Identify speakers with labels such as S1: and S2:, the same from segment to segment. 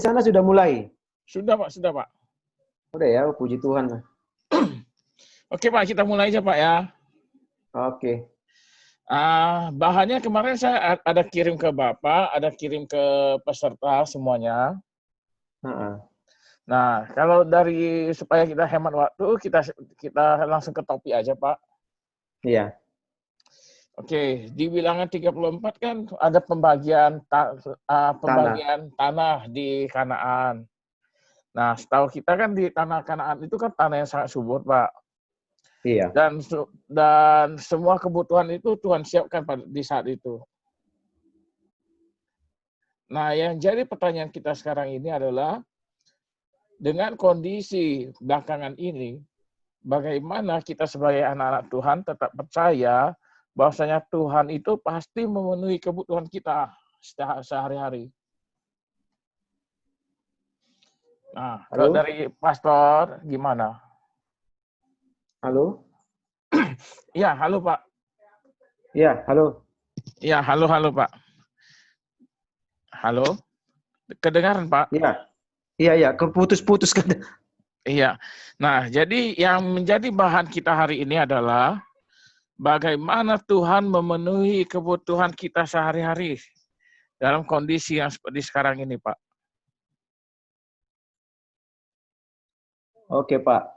S1: sana sudah mulai?
S2: Sudah Pak, sudah Pak.
S1: Udah ya, puji Tuhan.
S2: Oke Pak, kita mulai aja Pak ya.
S1: Oke.
S2: Bahannya kemarin saya ada kirim ke Bapak, ada kirim ke peserta semuanya. Nah, kalau dari supaya kita hemat waktu, kita langsung ke topik aja Pak.
S1: Iya.
S2: Oke, di bilangan 34 kan ada pembagian tanah di Kanaan. Nah, setahu kita kan di tanah Kanaan itu kan tanah yang sangat subur, Pak.
S1: Iya.
S2: Dan semua kebutuhan itu Tuhan siapkan di saat itu. Nah, yang jadi pertanyaan kita sekarang ini adalah dengan kondisi belakangan ini, bagaimana kita sebagai anak-anak Tuhan tetap percaya bahwasanya Tuhan itu pasti memenuhi kebutuhan kita sehari-hari. Nah, kalau dari Pastor gimana?
S1: Halo?
S2: Iya, halo Pak.
S1: Iya, halo.
S2: Iya, halo Pak. Halo? Kedengaran Pak?
S1: Iya, keputus-putus kan.
S2: Iya. Nah, jadi yang menjadi bahan kita hari ini adalah bagaimana Tuhan memenuhi kebutuhan kita sehari-hari dalam kondisi yang seperti sekarang ini, Pak.
S1: Oke, Pak.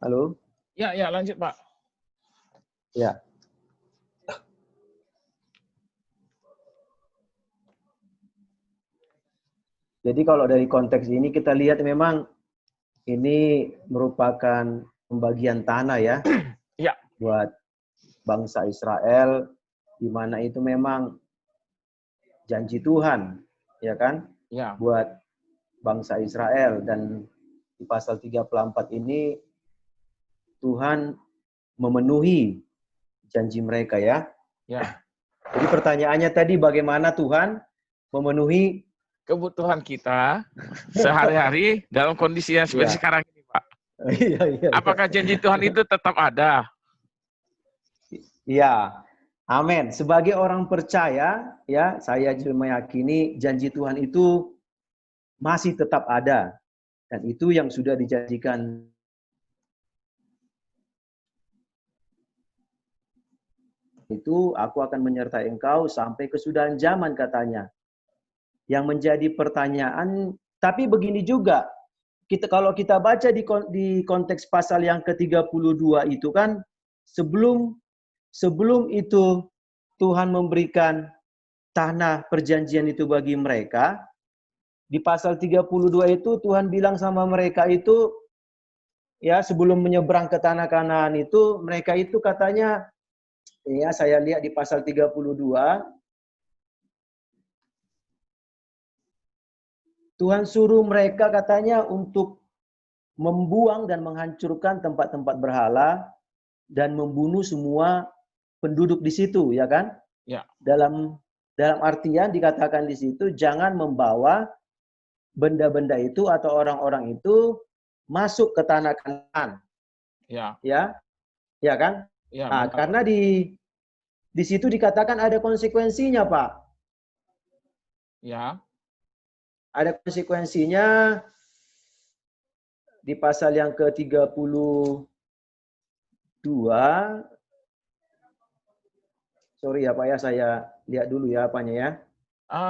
S1: Halo?
S2: Ya, lanjut, Pak.
S1: Ya. Jadi kalau dari konteks ini kita lihat memang ini merupakan pembagian tanah ya.
S2: Ya.
S1: Buat bangsa Israel, di mana itu memang janji Tuhan, ya kan?
S2: Ya.
S1: Buat bangsa Israel. Dan di pasal 34 ini Tuhan memenuhi janji mereka ya.
S2: Ya.
S1: Jadi pertanyaannya tadi bagaimana Tuhan memenuhi
S2: kebutuhan kita sehari-hari dalam kondisi yang seperti sekarang ini, Pak.
S1: Iya.
S2: Apakah janji Tuhan itu tetap ada?
S1: Iya. Amin. Sebagai orang percaya, ya, saya juga meyakini janji Tuhan itu masih tetap ada. Dan itu yang sudah dijanjikan. Itu aku akan menyertai engkau sampai kesudahan zaman katanya. Yang menjadi pertanyaan, tapi begini juga, kalau kita baca di konteks pasal yang ke-32 itu kan, sebelum itu Tuhan memberikan tanah perjanjian itu bagi mereka, di pasal 32 itu Tuhan bilang sama mereka itu, ya sebelum menyeberang ke tanah Kanaan itu, mereka itu katanya, ya saya lihat di pasal 32, Tuhan suruh mereka katanya untuk membuang dan menghancurkan tempat-tempat berhala dan membunuh semua penduduk di situ, ya kan?
S2: Ya.
S1: Dalam artian dikatakan di situ jangan membawa benda-benda itu atau orang-orang itu masuk ke tanah Kanaan.
S2: Ya.
S1: Ya kan?
S2: Ya,
S1: Nah, karena di situ dikatakan ada konsekuensinya, Pak.
S2: Ya.
S1: Ada konsekuensinya di pasal yang ke-32. Sorry ya Pak ya, saya lihat dulu ya apanya ya.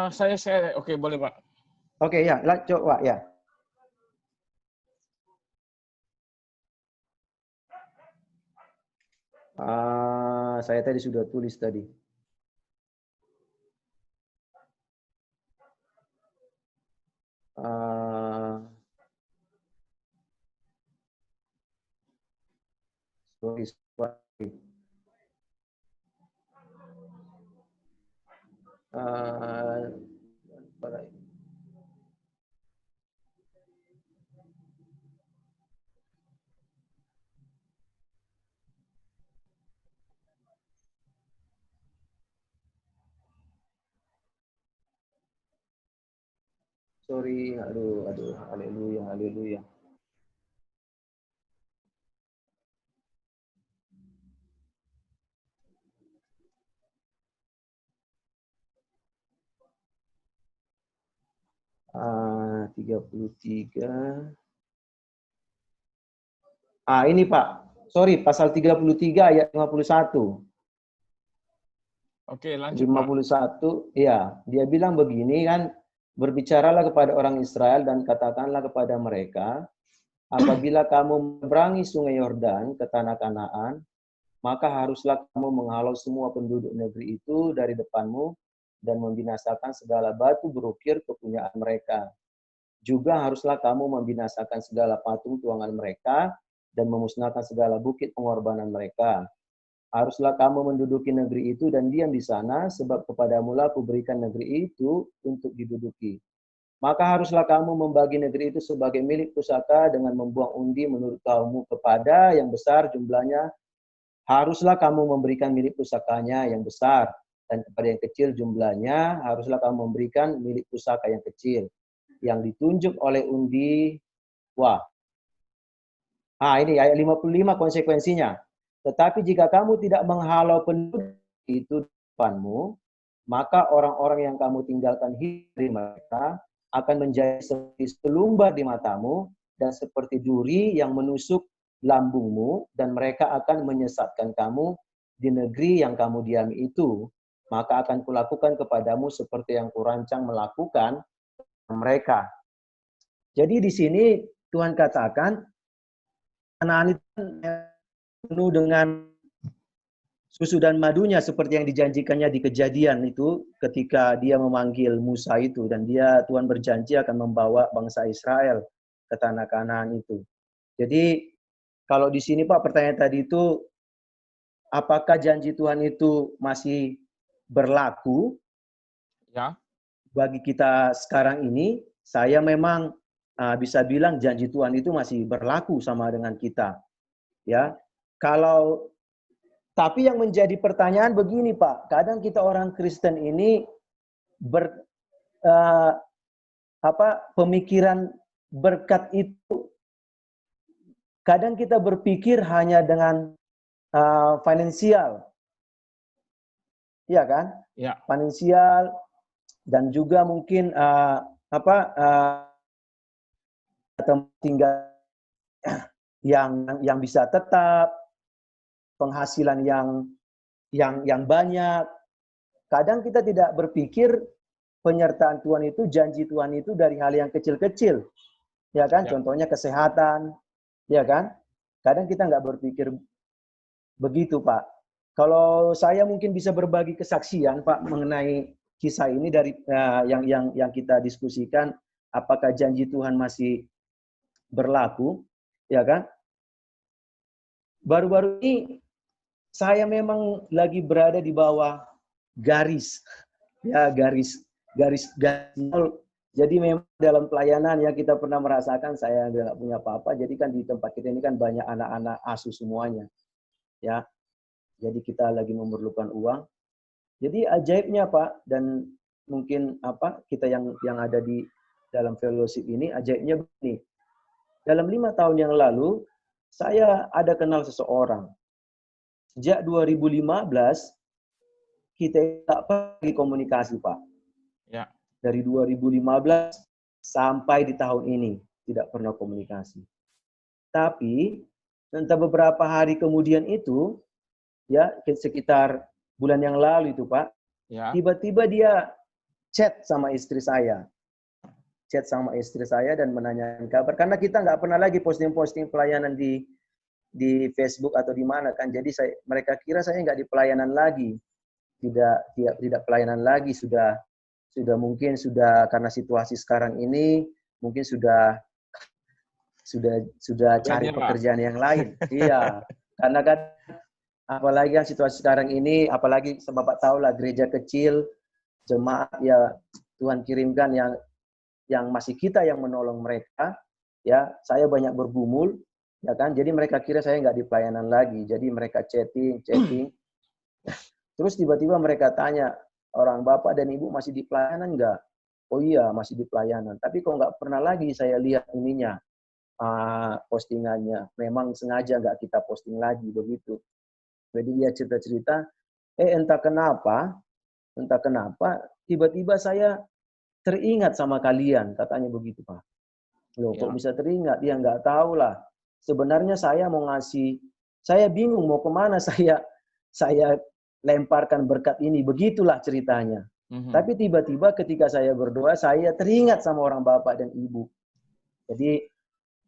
S2: Saya oke boleh Pak.
S1: Oke ya, coba ya. Saya tadi sudah tulis tadi. Sorry. Sorry, aduh, haleluya. 33. Ini Pak. Sorry, pasal 33 ayat 51.
S2: Oke, lanjut Pak.
S1: 51, ya. Dia bilang begini kan, berbicaralah kepada orang Israel dan katakanlah kepada mereka, apabila kamu menyeberangi sungai Yordan ke tanah Kanaan, maka haruslah kamu menghalau semua penduduk negeri itu dari depanmu dan membinasakan segala batu berukir kepunyaan mereka. Juga haruslah kamu membinasakan segala patung tuangan mereka dan memusnahkan segala bukit pengorbanan mereka. Haruslah kamu menduduki negeri itu dan diam di sana, sebab kepadamulah kuberikan negeri itu untuk diduduki. Maka haruslah kamu membagi negeri itu sebagai milik pusaka dengan membuang undi menurut kaummu kepada yang besar jumlahnya. Haruslah kamu memberikan milik pusakanya yang besar, dan kepada yang kecil jumlahnya, haruslah kamu memberikan milik pusaka yang kecil, yang ditunjuk oleh undi. Wah, ini ayat 55 konsekuensinya. Tetapi jika kamu tidak menghalau penduduk itu depanmu, maka orang-orang yang kamu tinggalkan hidup dari mereka akan menjadi seperti selumbar di matamu dan seperti duri yang menusuk lambungmu, dan mereka akan menyesatkan kamu di negeri yang kamu diami itu. Maka akan kulakukan kepadamu seperti yang kurancang melakukan mereka. Jadi di sini Tuhan katakan, Kanaan itu penuh dengan susu dan madunya seperti yang dijanjikannya di Kejadian itu ketika dia memanggil Musa itu, dan Tuhan berjanji akan membawa bangsa Israel ke tanah Kanaan itu. Jadi kalau di sini Pak, pertanyaan tadi itu, apakah janji Tuhan itu masih berlaku
S2: Ya.
S1: bagi kita sekarang ini? Saya memang bisa bilang janji Tuhan itu masih berlaku sama dengan kita. Ya, tapi yang menjadi pertanyaan begini Pak, kadang kita orang Kristen ini pemikiran berkat itu, kadang kita berpikir hanya dengan finansial, ya kan?
S2: Ya.
S1: Finansial, dan juga mungkin tempat tinggal yang bisa tetap, penghasilan yang banyak. Kadang kita tidak berpikir penyertaan Tuhan itu, janji Tuhan itu dari hal yang kecil-kecil, ya kan?
S2: Ya.
S1: Contohnya kesehatan, ya kan? Kadang kita nggak berpikir begitu, Pak. Kalau saya mungkin bisa berbagi kesaksian, Pak, mengenai kisah ini dari yang kita diskusikan, apakah janji Tuhan masih berlaku, ya kan? Baru-baru ini saya memang lagi berada di bawah garis nol. Jadi memang dalam pelayanan yang kita pernah merasakan, saya nggak punya apa-apa. Jadi kan di tempat kita ini kan banyak anak-anak asuh semuanya, ya. Jadi kita lagi memerlukan uang. Jadi ajaibnya Pak, dan mungkin kita yang ada di dalam fellowship ini, ajaibnya begini. Dalam 5 tahun yang lalu, saya ada kenal seseorang. Sejak 2015, kita tak pergi komunikasi, Pak.
S2: Ya.
S1: Dari 2015 sampai di tahun ini, tidak pernah komunikasi. Tapi, entah beberapa hari kemudian itu, ya sekitar bulan yang lalu itu, Pak,
S2: Ya.
S1: tiba-tiba dia chat sama istri saya. Chat sama istri saya dan menanyakan kabar. Karena kita nggak pernah lagi posting-posting pelayanan di Facebook atau di mana kan. Jadi mereka kira saya nggak di pelayanan lagi. Tidak pelayanan lagi, sudah mungkin sudah, karena situasi sekarang ini mungkin sudah cari pekerjaan yang lain. Iya. Karena kan apalagi kan situasi sekarang ini, apalagi Bapak tahu lah, gereja kecil, jemaat ya Tuhan kirimkan yang masih kita yang menolong mereka, ya. Saya banyak bergumul, ya kan. Jadi mereka kira saya nggak di pelayanan lagi. Jadi mereka chatting. Terus tiba-tiba mereka tanya, orang Bapak dan Ibu masih di pelayanan nggak? Oh iya, masih di pelayanan. Tapi kok nggak pernah lagi saya lihat ininya, postingannya. Memang sengaja nggak kita posting lagi, begitu. Jadi dia cerita-cerita, entah kenapa, tiba-tiba saya teringat sama kalian, katanya begitu Pak. Loh, kok
S2: Ya.
S1: bisa teringat? Dia nggak tahu lah. Sebenarnya saya mau ngasih, saya bingung mau kemana saya lemparkan berkat ini. Begitulah ceritanya. Tapi tiba-tiba ketika saya berdoa, saya teringat sama orang bapak dan ibu. Jadi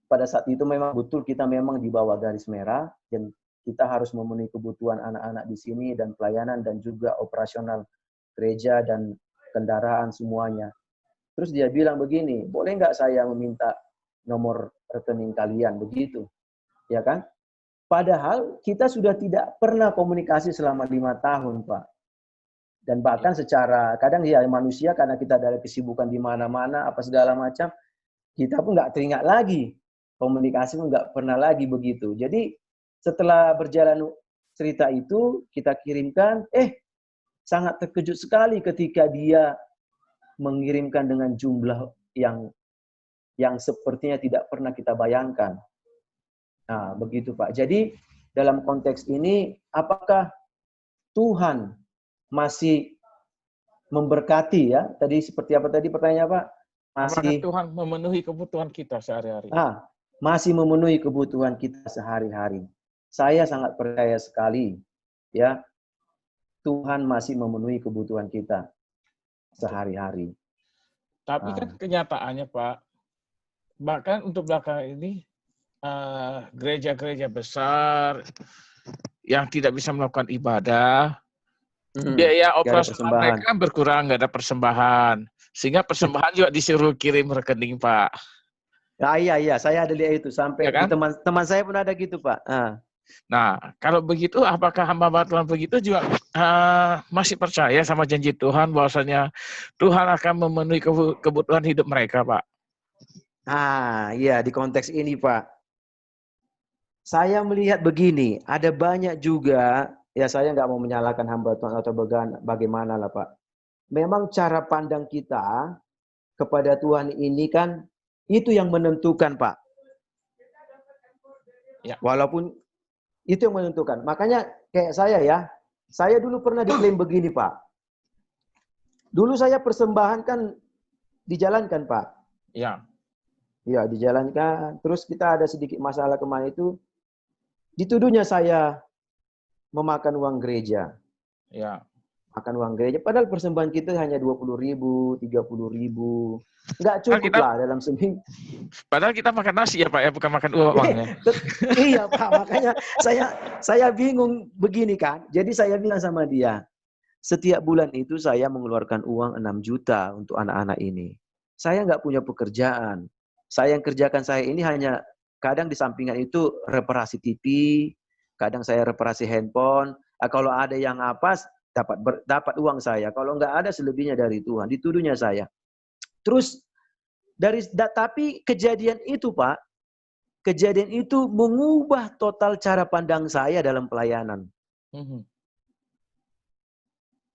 S1: pada saat itu memang betul kita memang di bawah garis merah dan kita harus memenuhi kebutuhan anak-anak di sini dan pelayanan dan juga operasional gereja dan kendaraan semuanya. Terus dia bilang begini, boleh nggak saya meminta nomor rekening kalian, begitu. Ya kan? Padahal kita sudah tidak pernah komunikasi selama 5 tahun, Pak. Dan bahkan secara, kadang ya manusia karena kita ada kesibukan di mana-mana, apa segala macam, kita pun nggak teringat lagi. Komunikasi pun nggak pernah lagi begitu. Jadi setelah berjalan cerita itu, kita kirimkan, sangat terkejut sekali ketika dia mengirimkan dengan jumlah yang sepertinya tidak pernah kita bayangkan. Nah, begitu Pak. Jadi dalam konteks ini, apakah Tuhan masih memberkati ya? Tadi seperti apa tadi pertanyaannya Pak?
S2: Apakah Tuhan memenuhi kebutuhan kita sehari-hari?
S1: Masih memenuhi kebutuhan kita sehari-hari. Saya sangat percaya sekali ya, Tuhan masih memenuhi kebutuhan kita sehari-hari.
S2: Tapi kan kenyataannya Pak, bahkan untuk belakangan ini gereja-gereja besar yang tidak bisa melakukan ibadah, biaya operasional mereka berkurang, nggak ada persembahan. Sehingga persembahan juga disuruh kirim rekening, Pak.
S1: Iya, saya ada lihat itu. Sampai
S2: ya kan?
S1: teman saya pun ada gitu, Pak.
S2: Nah, kalau begitu, apakah hamba Tuhan begitu juga masih percaya sama janji Tuhan bahwasanya Tuhan akan memenuhi kebutuhan hidup mereka, Pak?
S1: Iya, di konteks ini, Pak. Saya melihat begini, ada banyak juga, ya saya nggak mau menyalahkan hamba Tuhan atau bagaimana lah, Pak. Memang cara pandang kita kepada Tuhan ini kan, itu yang menentukan, Pak.
S2: Ya.
S1: Walaupun itu yang menentukan. Makanya kayak saya ya, saya dulu pernah diklaim begini, Pak. Dulu saya persembahan kan dijalankan, Pak.
S2: Ya.
S1: Ya, dijalankan. Terus kita ada sedikit masalah kemarin itu, dituduhnya saya memakan uang gereja.
S2: Ya.
S1: Makan uang gereja. Padahal persembahan kita hanya 20.000, 30.000. Nggak cukup lah dalam seminggu.
S2: Padahal kita makan nasi ya Pak ya, bukan makan uang ya.
S1: Iya Pak, makanya saya bingung begini kan. Jadi saya bilang sama dia, setiap bulan itu saya mengeluarkan uang 6 juta untuk anak-anak ini. Saya nggak punya pekerjaan. Saya yang kerjakan saya ini hanya kadang di sampingan itu reparasi TV, kadang saya reparasi handphone. Kalau ada yang apa, dapat uang saya. Kalau nggak ada, selebihnya dari Tuhan. Dituduhnya saya. Terus tapi kejadian itu Pak, kejadian itu mengubah total cara pandang saya dalam pelayanan.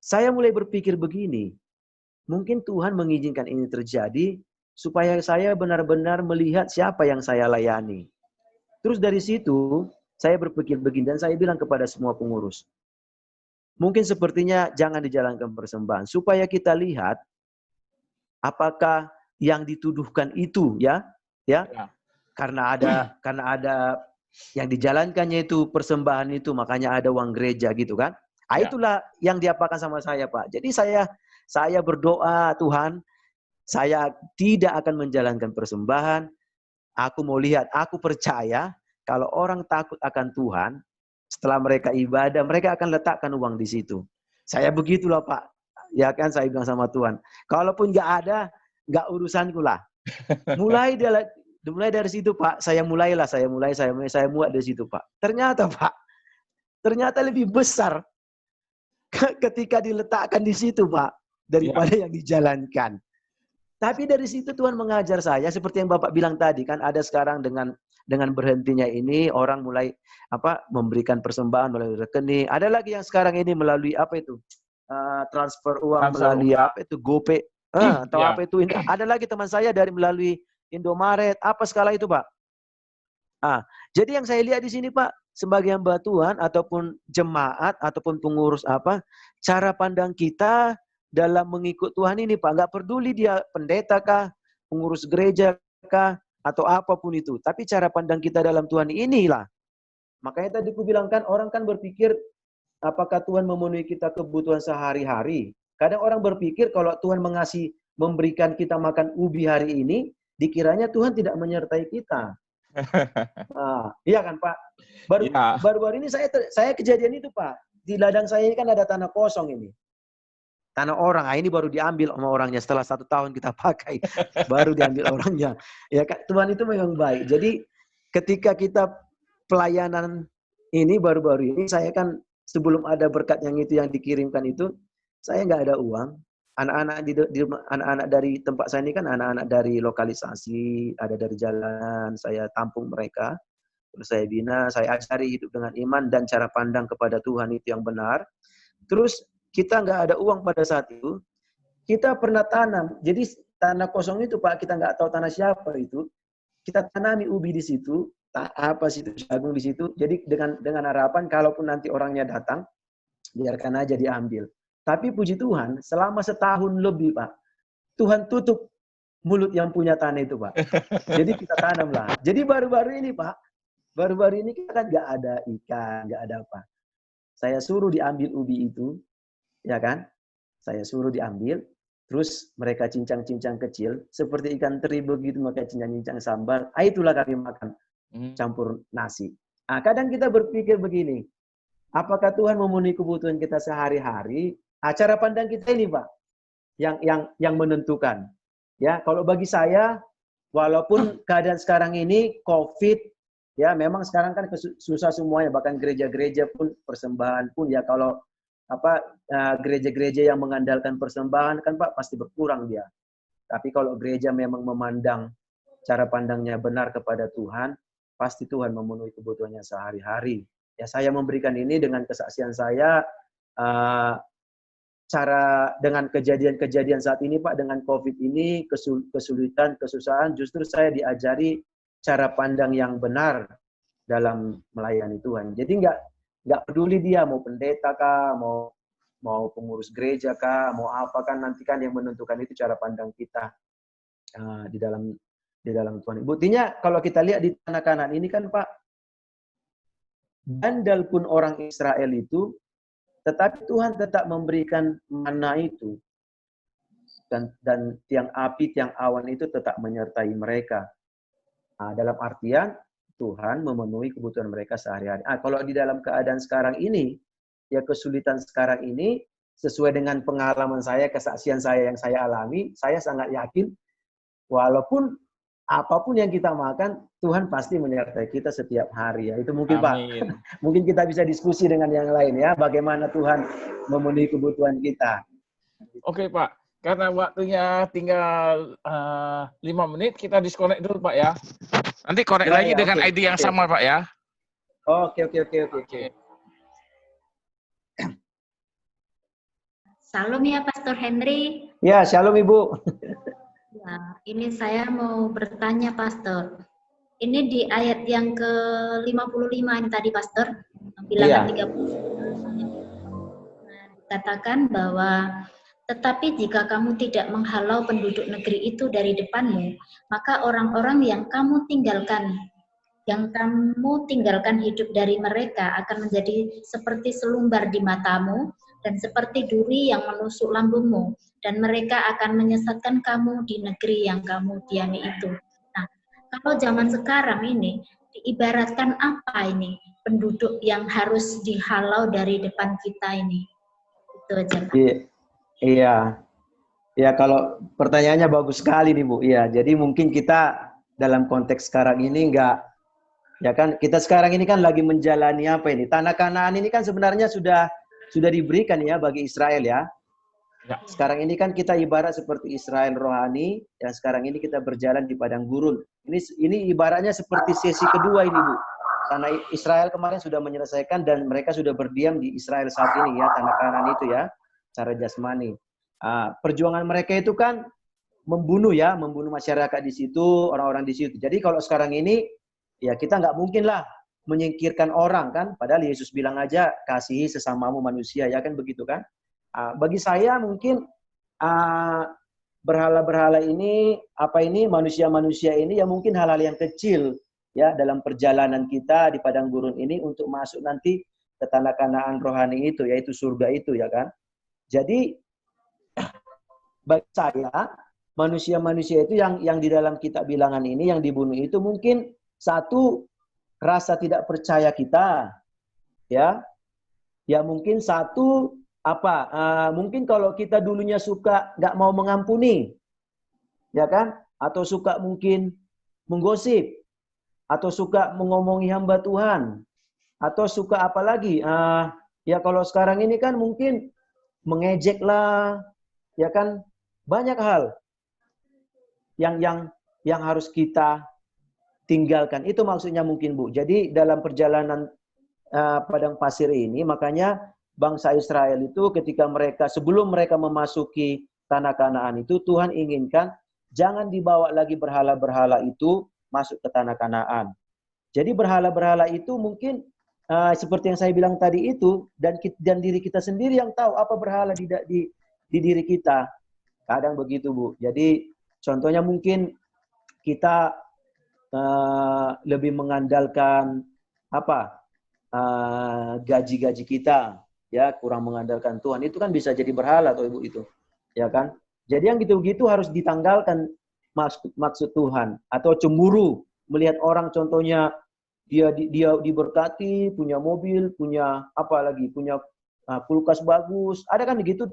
S1: Saya mulai berpikir begini, mungkin Tuhan mengizinkan ini terjadi supaya saya benar-benar melihat siapa yang saya layani. Terus dari situ, saya berpikir begini, dan saya bilang kepada semua pengurus, mungkin sepertinya jangan dijalankan persembahan, supaya kita lihat apakah yang dituduhkan itu ya. Karena ada yang dijalankannya itu persembahan itu, makanya ada uang gereja gitu kan. Itulah yang diapakan sama saya Pak. Jadi saya berdoa, Tuhan, saya tidak akan menjalankan persembahan. Aku mau lihat, aku percaya kalau orang takut akan Tuhan, setelah mereka ibadah, mereka akan letakkan uang di situ. Saya begitulah Pak. Ya kan, saya bilang sama Tuhan, kalaupun nggak ada, nggak urusanku lah. Mulai dari situ Pak, saya muat dari situ Pak. Ternyata Pak, lebih besar ketika diletakkan di situ Pak, daripada yang dijalankan. Tapi dari situ Tuhan mengajar saya, seperti yang Bapak bilang tadi kan, ada sekarang dengan berhentinya ini orang mulai memberikan persembahan melalui rekening. Ada lagi yang sekarang ini melalui transfer uang melalui GoPay atau apa itu. Ada lagi teman saya dari melalui Indomaret, apa skala itu Pak. Jadi yang saya lihat di sini Pak, sebagai hamba Tuhan ataupun jemaat ataupun pengurus cara pandang kita dalam mengikut Tuhan ini, Pak. Nggak peduli dia pendeta kah, pengurus gereja kah, atau apapun itu. Tapi cara pandang kita dalam Tuhan inilah. Makanya tadi aku bilang kan, orang kan berpikir, apakah Tuhan memenuhi kita kebutuhan sehari-hari? Kadang orang berpikir kalau Tuhan memberikan kita makan ubi hari ini, dikiranya Tuhan tidak menyertai kita. Iya kan Pak? Baru-baru ini saya kejadian itu Pak. Di ladang saya ini kan ada tanah kosong ini. Tanah orang, ini baru diambil sama orangnya setelah 1 tahun kita pakai. Baru diambil orangnya. Ya kan, Tuhan itu memang baik. Jadi ketika kita pelayanan ini baru-baru ini, saya kan sebelum ada berkat yang itu yang dikirimkan itu, saya nggak ada uang. Anak-anak dari tempat saya ini kan anak-anak dari lokalisasi, ada dari jalan, saya tampung mereka. Terus saya bina, saya ajari hidup dengan iman dan cara pandang kepada Tuhan itu yang benar. Terus kita nggak ada uang pada saat itu, kita pernah tanam. Jadi tanah kosong itu Pak, kita nggak tahu tanah siapa itu. Kita tanami ubi di situ, apa situ jagung di situ. Jadi dengan harapan kalaupun nanti orangnya datang, biarkan aja diambil. Tapi puji Tuhan, selama 1 tahun lebih Pak, Tuhan tutup mulut yang punya tanah itu Pak. Jadi kita tanamlah. Jadi baru-baru ini Pak, baru-baru ini kita kan nggak ada ikan, nggak ada apa. Saya suruh diambil ubi itu, ya kan? Saya suruh diambil, terus mereka cincang-cincang kecil, seperti ikan teri begitu, mereka cincang-cincang sambal. Itulah kami makan, campur nasi. Kadang kita berpikir begini, apakah Tuhan memenuhi kebutuhan kita sehari-hari? Cara pandang kita ini, Pak, yang menentukan. Ya, kalau bagi saya, walaupun keadaan sekarang ini COVID, ya memang sekarang kan susah semuanya, bahkan gereja-gereja pun persembahan pun ya kalau gereja-gereja yang mengandalkan persembahan kan Pak pasti berkurang dia. Tapi kalau gereja memang memandang cara pandangnya benar kepada Tuhan, pasti Tuhan memenuhi kebutuhannya sehari-hari. Ya saya memberikan ini dengan kesaksian saya, cara dengan kejadian-kejadian saat ini Pak, dengan COVID ini, kesulitan, kesusahan, justru saya diajari cara pandang yang benar dalam melayani Tuhan. Jadi nggak peduli dia mau pendeta kah, mau pengurus gereja kah, mau apa kan, nanti kan yang menentukan itu cara pandang kita di dalam Tuhan. Buktinya kalau kita lihat di tanah Kanaan ini kan Pak, bandel pun orang Israel itu, tetapi Tuhan tetap memberikan mana itu. Dan tiang api, tiang awan itu tetap menyertai mereka. Dalam artian, Tuhan memenuhi kebutuhan mereka sehari-hari. Kalau di dalam keadaan sekarang ini, ya kesulitan sekarang ini, sesuai dengan pengalaman saya, kesaksian saya yang saya alami, saya sangat yakin, walaupun apapun yang kita makan, Tuhan pasti menyertai kita setiap hari. Ya. Itu mungkin Amin. Pak, mungkin kita bisa diskusi dengan yang lain ya, bagaimana Tuhan memenuhi kebutuhan kita.
S2: Oke Pak, karena waktunya tinggal 5 menit, kita disconnect dulu Pak ya. Nanti connect lagi dengan ID yang sama Pak ya.
S1: Oke.
S3: Shalom ya Pastor Henry.
S1: Ya, shalom Ibu.
S3: Ya, ini saya mau bertanya Pastor. Ini di ayat yang ke-55 ini tadi Pastor, bilangan 30. Dikatakan bahwa tetapi jika kamu tidak menghalau penduduk negeri itu dari depanmu, maka orang-orang yang kamu tinggalkan hidup dari mereka akan menjadi seperti selumbar di matamu dan seperti duri yang menusuk lambungmu, dan mereka akan menyesatkan kamu di negeri yang kamu diami itu. Nah, kalau zaman sekarang ini, diibaratkan apa ini penduduk yang harus dihalau dari depan kita ini? Itu aja Pak.
S1: Iya, kalau pertanyaannya bagus sekali nih Bu. Iya, jadi mungkin kita dalam konteks sekarang ini ya kan kita sekarang ini kan lagi menjalani apa ini? Tanah Kanaan ini kan sebenarnya sudah diberikan ya bagi Israel ya. Sekarang ini kan kita ibarat seperti Israel rohani, yang sekarang ini kita berjalan di padang gurun. Ini ibaratnya seperti sesi kedua ini Bu. Karena Israel kemarin sudah menyelesaikan dan mereka sudah berdiam di Israel saat ini ya, tanah Kanaan itu ya. Cara jasmani. Perjuangan mereka itu kan membunuh masyarakat di situ, orang-orang di situ. Jadi kalau sekarang ini, ya kita nggak mungkin lah menyingkirkan orang kan, padahal Yesus bilang aja, kasihi sesamamu manusia, ya kan begitu kan. Bagi saya mungkin berhala-berhala ini, manusia-manusia ini, ya mungkin hal-hal yang kecil ya dalam perjalanan kita di padang gurun ini untuk masuk nanti ke tanah Kanaan rohani itu, yaitu surga itu ya kan. Jadi bagi saya manusia-manusia itu yang di dalam kitab bilangan ini yang dibunuh itu mungkin satu, rasa tidak percaya kita, ya mungkin satu mungkin kalau kita dulunya suka nggak mau mengampuni, ya kan, atau suka mungkin menggosip, atau suka mengomongi hamba Tuhan, atau suka apa lagi, ya kalau sekarang ini kan mungkin mengejek lah, ya kan, banyak hal yang harus kita tinggalkan. Itu maksudnya mungkin Bu. Jadi dalam perjalanan padang pasir ini, makanya bangsa Israel itu ketika sebelum mereka memasuki tanah Kanaan itu, Tuhan inginkan jangan dibawa lagi berhala-berhala itu masuk ke tanah Kanaan. Jadi berhala-berhala itu mungkin seperti yang saya bilang tadi itu, dan diri kita sendiri yang tahu apa berhala di diri kita. Kadang begitu Bu. Jadi contohnya mungkin kita lebih mengandalkan gaji-gaji kita, ya kurang mengandalkan Tuhan, itu kan bisa jadi berhala atau Ibu itu, ya kan? Jadi yang gitu-gitu harus ditanggalkan maksud Tuhan. Atau cemburu melihat orang contohnya dia diberkati, punya mobil, punya punya kulkas bagus, ada kan begitu?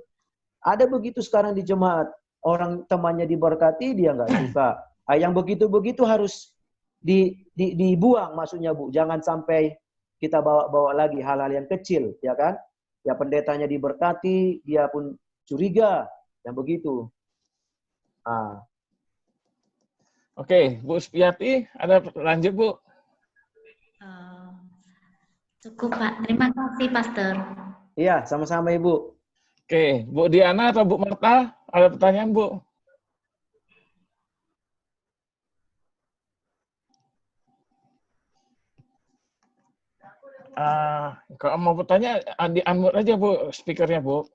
S1: Ada begitu sekarang di jemaat, orang temannya diberkati dia nggak suka. Yang begitu-begitu harus dibuang maksudnya Bu. Jangan sampai kita bawa lagi hal-hal yang kecil, ya kan? Ya pendetanya diberkati, dia pun curiga, yang begitu.
S2: Oke, Bu Spiati, ada lanjut Bu?
S3: Cukup Pak, terima kasih Pastor.
S1: Iya, sama-sama Ibu.
S2: Oke, Bu Diana atau Bu Marta, ada pertanyaan Bu? Kalau mau bertanya, di-unmute aja Bu, speakernya Bu.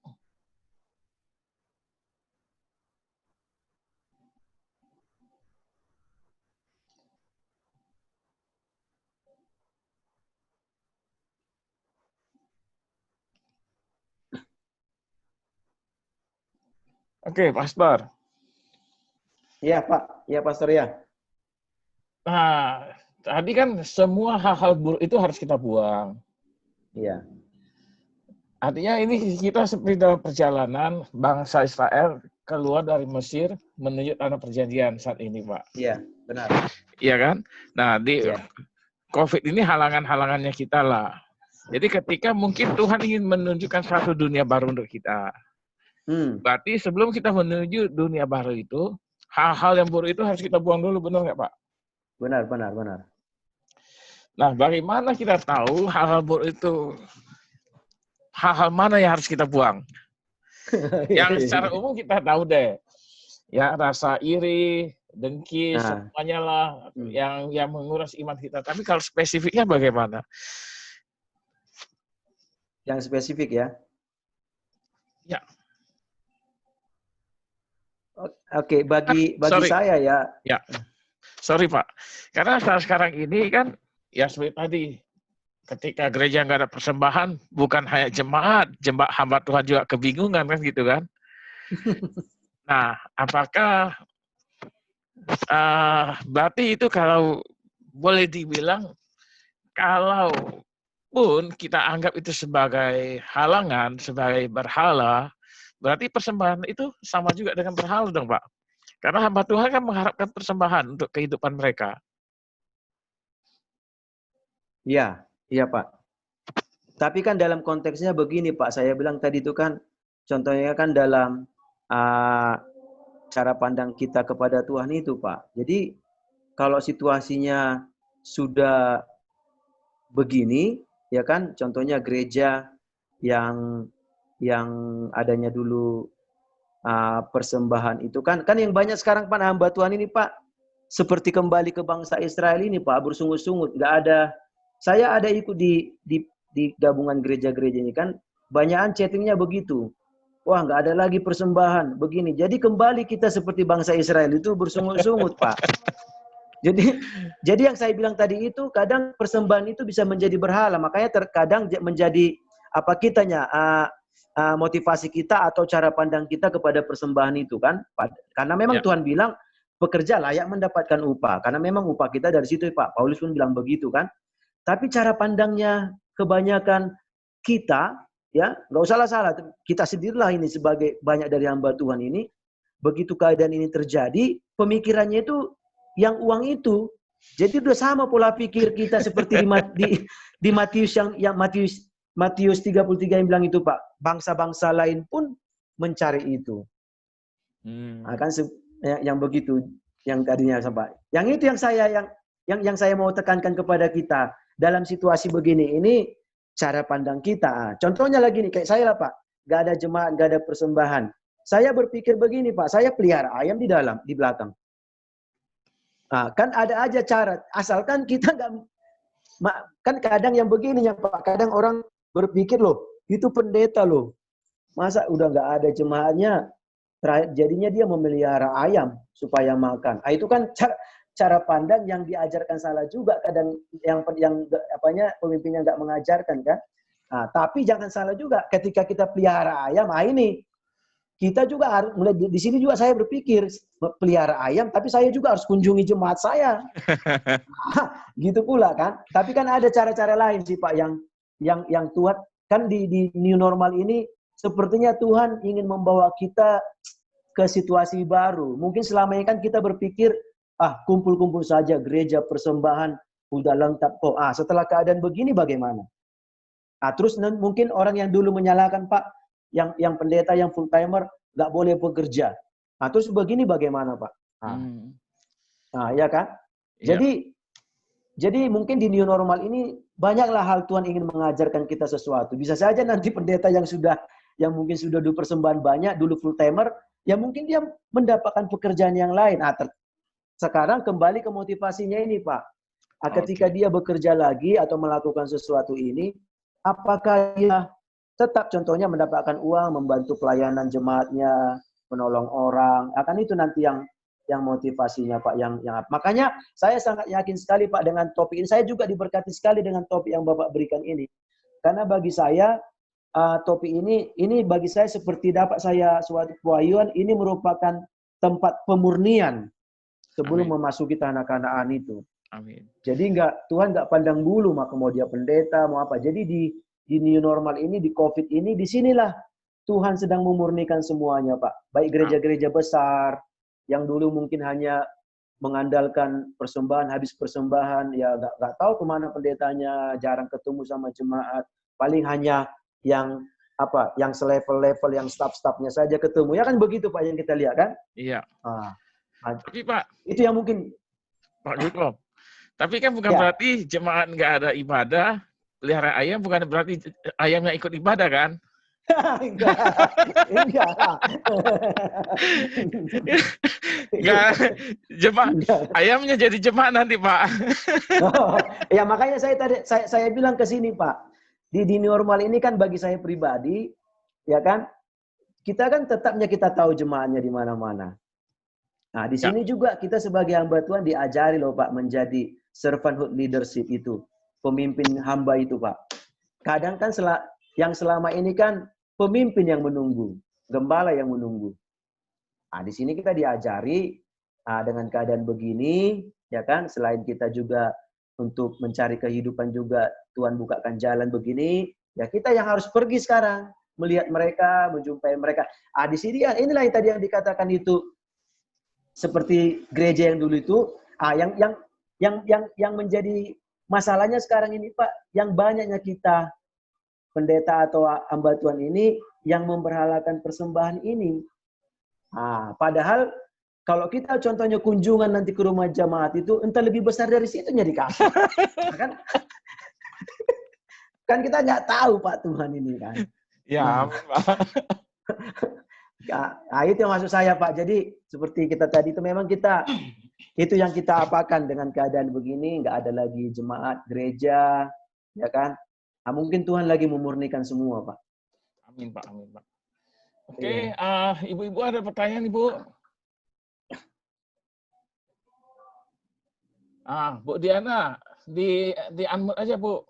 S2: Oke, Pastor.
S1: Iya Pak, iya Pastor ya.
S2: Nah, tadi kan semua hal-hal buruk itu harus kita buang.
S1: Iya.
S2: Artinya ini kita seperti dalam perjalanan bangsa Israel keluar dari Mesir menuju tanah perjanjian saat ini, Pak.
S1: Iya, benar.
S2: Iya kan? Nah, di COVID ini halangan-halangannya kita lah. Jadi ketika mungkin Tuhan ingin menunjukkan satu dunia baru untuk kita. Berarti sebelum kita menuju dunia baru itu, hal-hal yang buruk itu harus kita buang dulu, benar nggak Pak?
S1: Benar.
S2: Nah, bagaimana kita tahu hal-hal buruk itu, hal-hal mana yang harus kita buang? Yang secara umum kita tahu deh, ya rasa iri, dengki, semuanya lah yang menguras iman kita. Tapi kalau spesifiknya bagaimana?
S1: Yang spesifik ya?
S2: Ya.
S1: Oke, bagi saya ya.
S2: Ya, sorry Pak. Karena saat sekarang ini kan, ya seperti tadi, ketika gereja nggak ada persembahan, bukan hanya jemaat hamba Tuhan juga kebingungan kan gitu kan. Nah, apakah berarti itu kalau boleh dibilang, kalau pun kita anggap itu sebagai halangan, sebagai berhala, berarti persembahan itu sama juga dengan berhala dong Pak. Karena hamba Tuhan kan mengharapkan persembahan untuk kehidupan mereka.
S1: Iya Pak. Tapi kan dalam konteksnya begini Pak, saya bilang tadi itu kan, contohnya kan dalam cara pandang kita kepada Tuhan itu Pak. Jadi kalau situasinya sudah begini, ya kan, contohnya gereja yang adanya dulu persembahan itu kan yang banyak sekarang Pak hamba Tuhan ini Pak, seperti kembali ke bangsa Israel ini Pak, bersungut-sungut, nggak ada. Saya ada ikut di gabungan gereja-gereja ini kan, banyakan chattingnya begitu. Wah, nggak ada lagi persembahan. Begini. Jadi kembali kita seperti bangsa Israel itu bersungut-sungut, Pak. Jadi yang saya bilang tadi itu kadang persembahan itu bisa menjadi berhala. Makanya terkadang menjadi apa kitanya motivasi kita atau cara pandang kita kepada persembahan itu kan. Karena memang
S2: Ya.
S1: Tuhan bilang pekerja layak mendapatkan upah. Karena memang upah kita dari situ, Pak. Paulus pun bilang begitu kan. Tapi cara pandangnya kebanyakan kita, ya nggak usah salah. Kita sendirilah ini sebagai banyak dari hamba Tuhan ini. Begitu keadaan ini terjadi, pemikirannya itu yang uang itu. Jadi udah sama pola pikir kita seperti di Matius yang Matius 33 yang bilang itu, Pak. Bangsa-bangsa lain pun mencari itu. Kan yang begitu yang tadinya sampai. Yang itu yang saya mau tekankan kepada kita dalam situasi begini. Ini cara pandang kita. Contohnya lagi nih kayak saya lah, Pak. Gak ada jemaat, gak ada persembahan. Saya berpikir begini, Pak. Saya pelihara ayam di belakang. Nah, kan ada aja cara. Asalkan kita nggak, kan kadang yang begini ya Pak. Kadang orang berpikir loh, itu pendeta loh. Masa udah nggak ada jemaatnya, jadinya dia memelihara ayam supaya makan. Itu kan cara pandang yang diajarkan salah juga. Kadang yang pemimpinnya nggak mengajarkan kan. Nah, tapi jangan salah juga. Ketika kita pelihara ayam, ini kita juga harus mulai di sini juga saya berpikir pelihara ayam, tapi saya juga harus kunjungi jemaat saya. Gitu pula kan. Tapi kan ada cara-cara lain sih Pak yang Tuhan kan di new normal ini sepertinya Tuhan ingin membawa kita ke situasi baru. Mungkin selama ini kan kita berpikir kumpul-kumpul saja gereja persembahan udah lengkap kok. Setelah keadaan begini bagaimana? Terus mungkin orang yang dulu menyalahkan Pak yang pendeta yang full timer nggak boleh bekerja. Terus begini bagaimana Pak? Ya kan?
S2: Ya.
S1: Jadi mungkin di new normal ini banyaklah hal Tuhan ingin mengajarkan kita sesuatu. Bisa saja nanti pendeta yang mungkin sudah dulu persembahan banyak, dulu full timer, ya mungkin dia mendapatkan pekerjaan yang lain. Sekarang kembali ke motivasinya ini Pak. Ketika dia bekerja lagi atau melakukan sesuatu ini, apakah dia tetap contohnya mendapatkan uang, membantu pelayanan jemaatnya, menolong orang. Akan itu nanti yang motivasinya Pak. Makanya saya sangat yakin sekali Pak dengan topik ini. Saya juga diberkati sekali dengan topik yang Bapak berikan ini. Karena bagi saya topik ini bagi saya seperti dapat saya suatu pewahyuan. Ini merupakan tempat pemurnian sebelum memasuki tanah Kanaan itu.
S2: Amin.
S1: Jadi Tuhan nggak pandang bulu mau dia pendeta mau apa. Jadi di new normal ini, di COVID ini, disinilah Tuhan sedang memurnikan semuanya, Pak. Baik gereja-gereja besar, yang dulu mungkin hanya mengandalkan persembahan, habis persembahan, ya nggak tahu kemana pendetanya, jarang ketemu sama jemaat. Paling hanya yang selevel-level, yang staff-staffnya saja ketemu. Ya kan begitu, Pak, yang kita lihat, kan?
S2: Iya. Tapi, Pak,
S1: itu yang mungkin.
S2: Pak Duto, tapi kan bukan berarti jemaat nggak ada ibadah, pelihara ayam bukan berarti ayamnya ikut ibadah kan?
S1: Enggak.
S2: Ayamnya jadi jemaat nanti Pak.
S1: Ya makanya saya bilang ke sini Pak. Di normal ini kan bagi saya pribadi, ya kan, kita kan tetapnya kita tahu jemaatnya di mana-mana. Nah di sini juga kita sebagai hamba Tuhan diajari loh Pak menjadi servanthood leadership itu. Pemimpin hamba itu Pak. Kadang kan yang selama ini kan pemimpin yang menunggu, gembala yang menunggu. Di sini kita diajari dengan keadaan begini, ya kan? Selain kita juga untuk mencari kehidupan juga Tuhan bukakan jalan begini, ya kita yang harus pergi sekarang melihat mereka, menjumpai mereka. Di sini inilah yang tadi yang dikatakan itu seperti gereja yang dulu itu, yang menjadi masalahnya sekarang ini Pak, yang banyaknya kita pendeta atau hamba Tuhan ini yang memberhalakan persembahan ini. Padahal kalau kita contohnya kunjungan nanti ke rumah jemaat itu entah lebih besar dari situnya dikasih. Kan kita nggak tahu Pak Tuhan ini kan.
S2: Ya, Pak.
S1: Itu yang maksud saya Pak. Jadi seperti kita tadi itu memang itu yang kita apakan dengan keadaan begini, nggak ada lagi jemaat, gereja, ya kan? Mungkin Tuhan lagi memurnikan semua Pak.
S2: Amin Pak, amin Pak. Oke, Ibu-ibu ada pertanyaan, Ibu? Bu Diana, di unmute aja, Bu.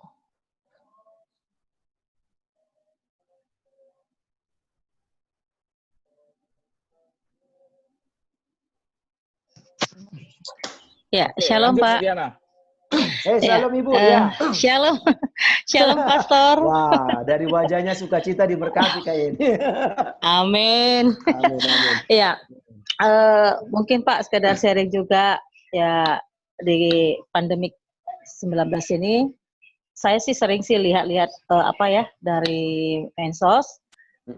S4: Ya,
S2: Oke,
S4: shalom
S2: lanjut, Bu
S4: Pak.
S2: Diana.
S1: Shalom Ibu, ya.
S4: Shalom, shalom Pastor.
S1: Wah, dari wajahnya sukacita diberkati kayak ini.
S4: Amin.
S1: Amin, amin.
S4: Ya, mungkin Pak sekedar sharing juga ya di pandemik 19 ini. Saya sih sering sih lihat-lihat dari medsos.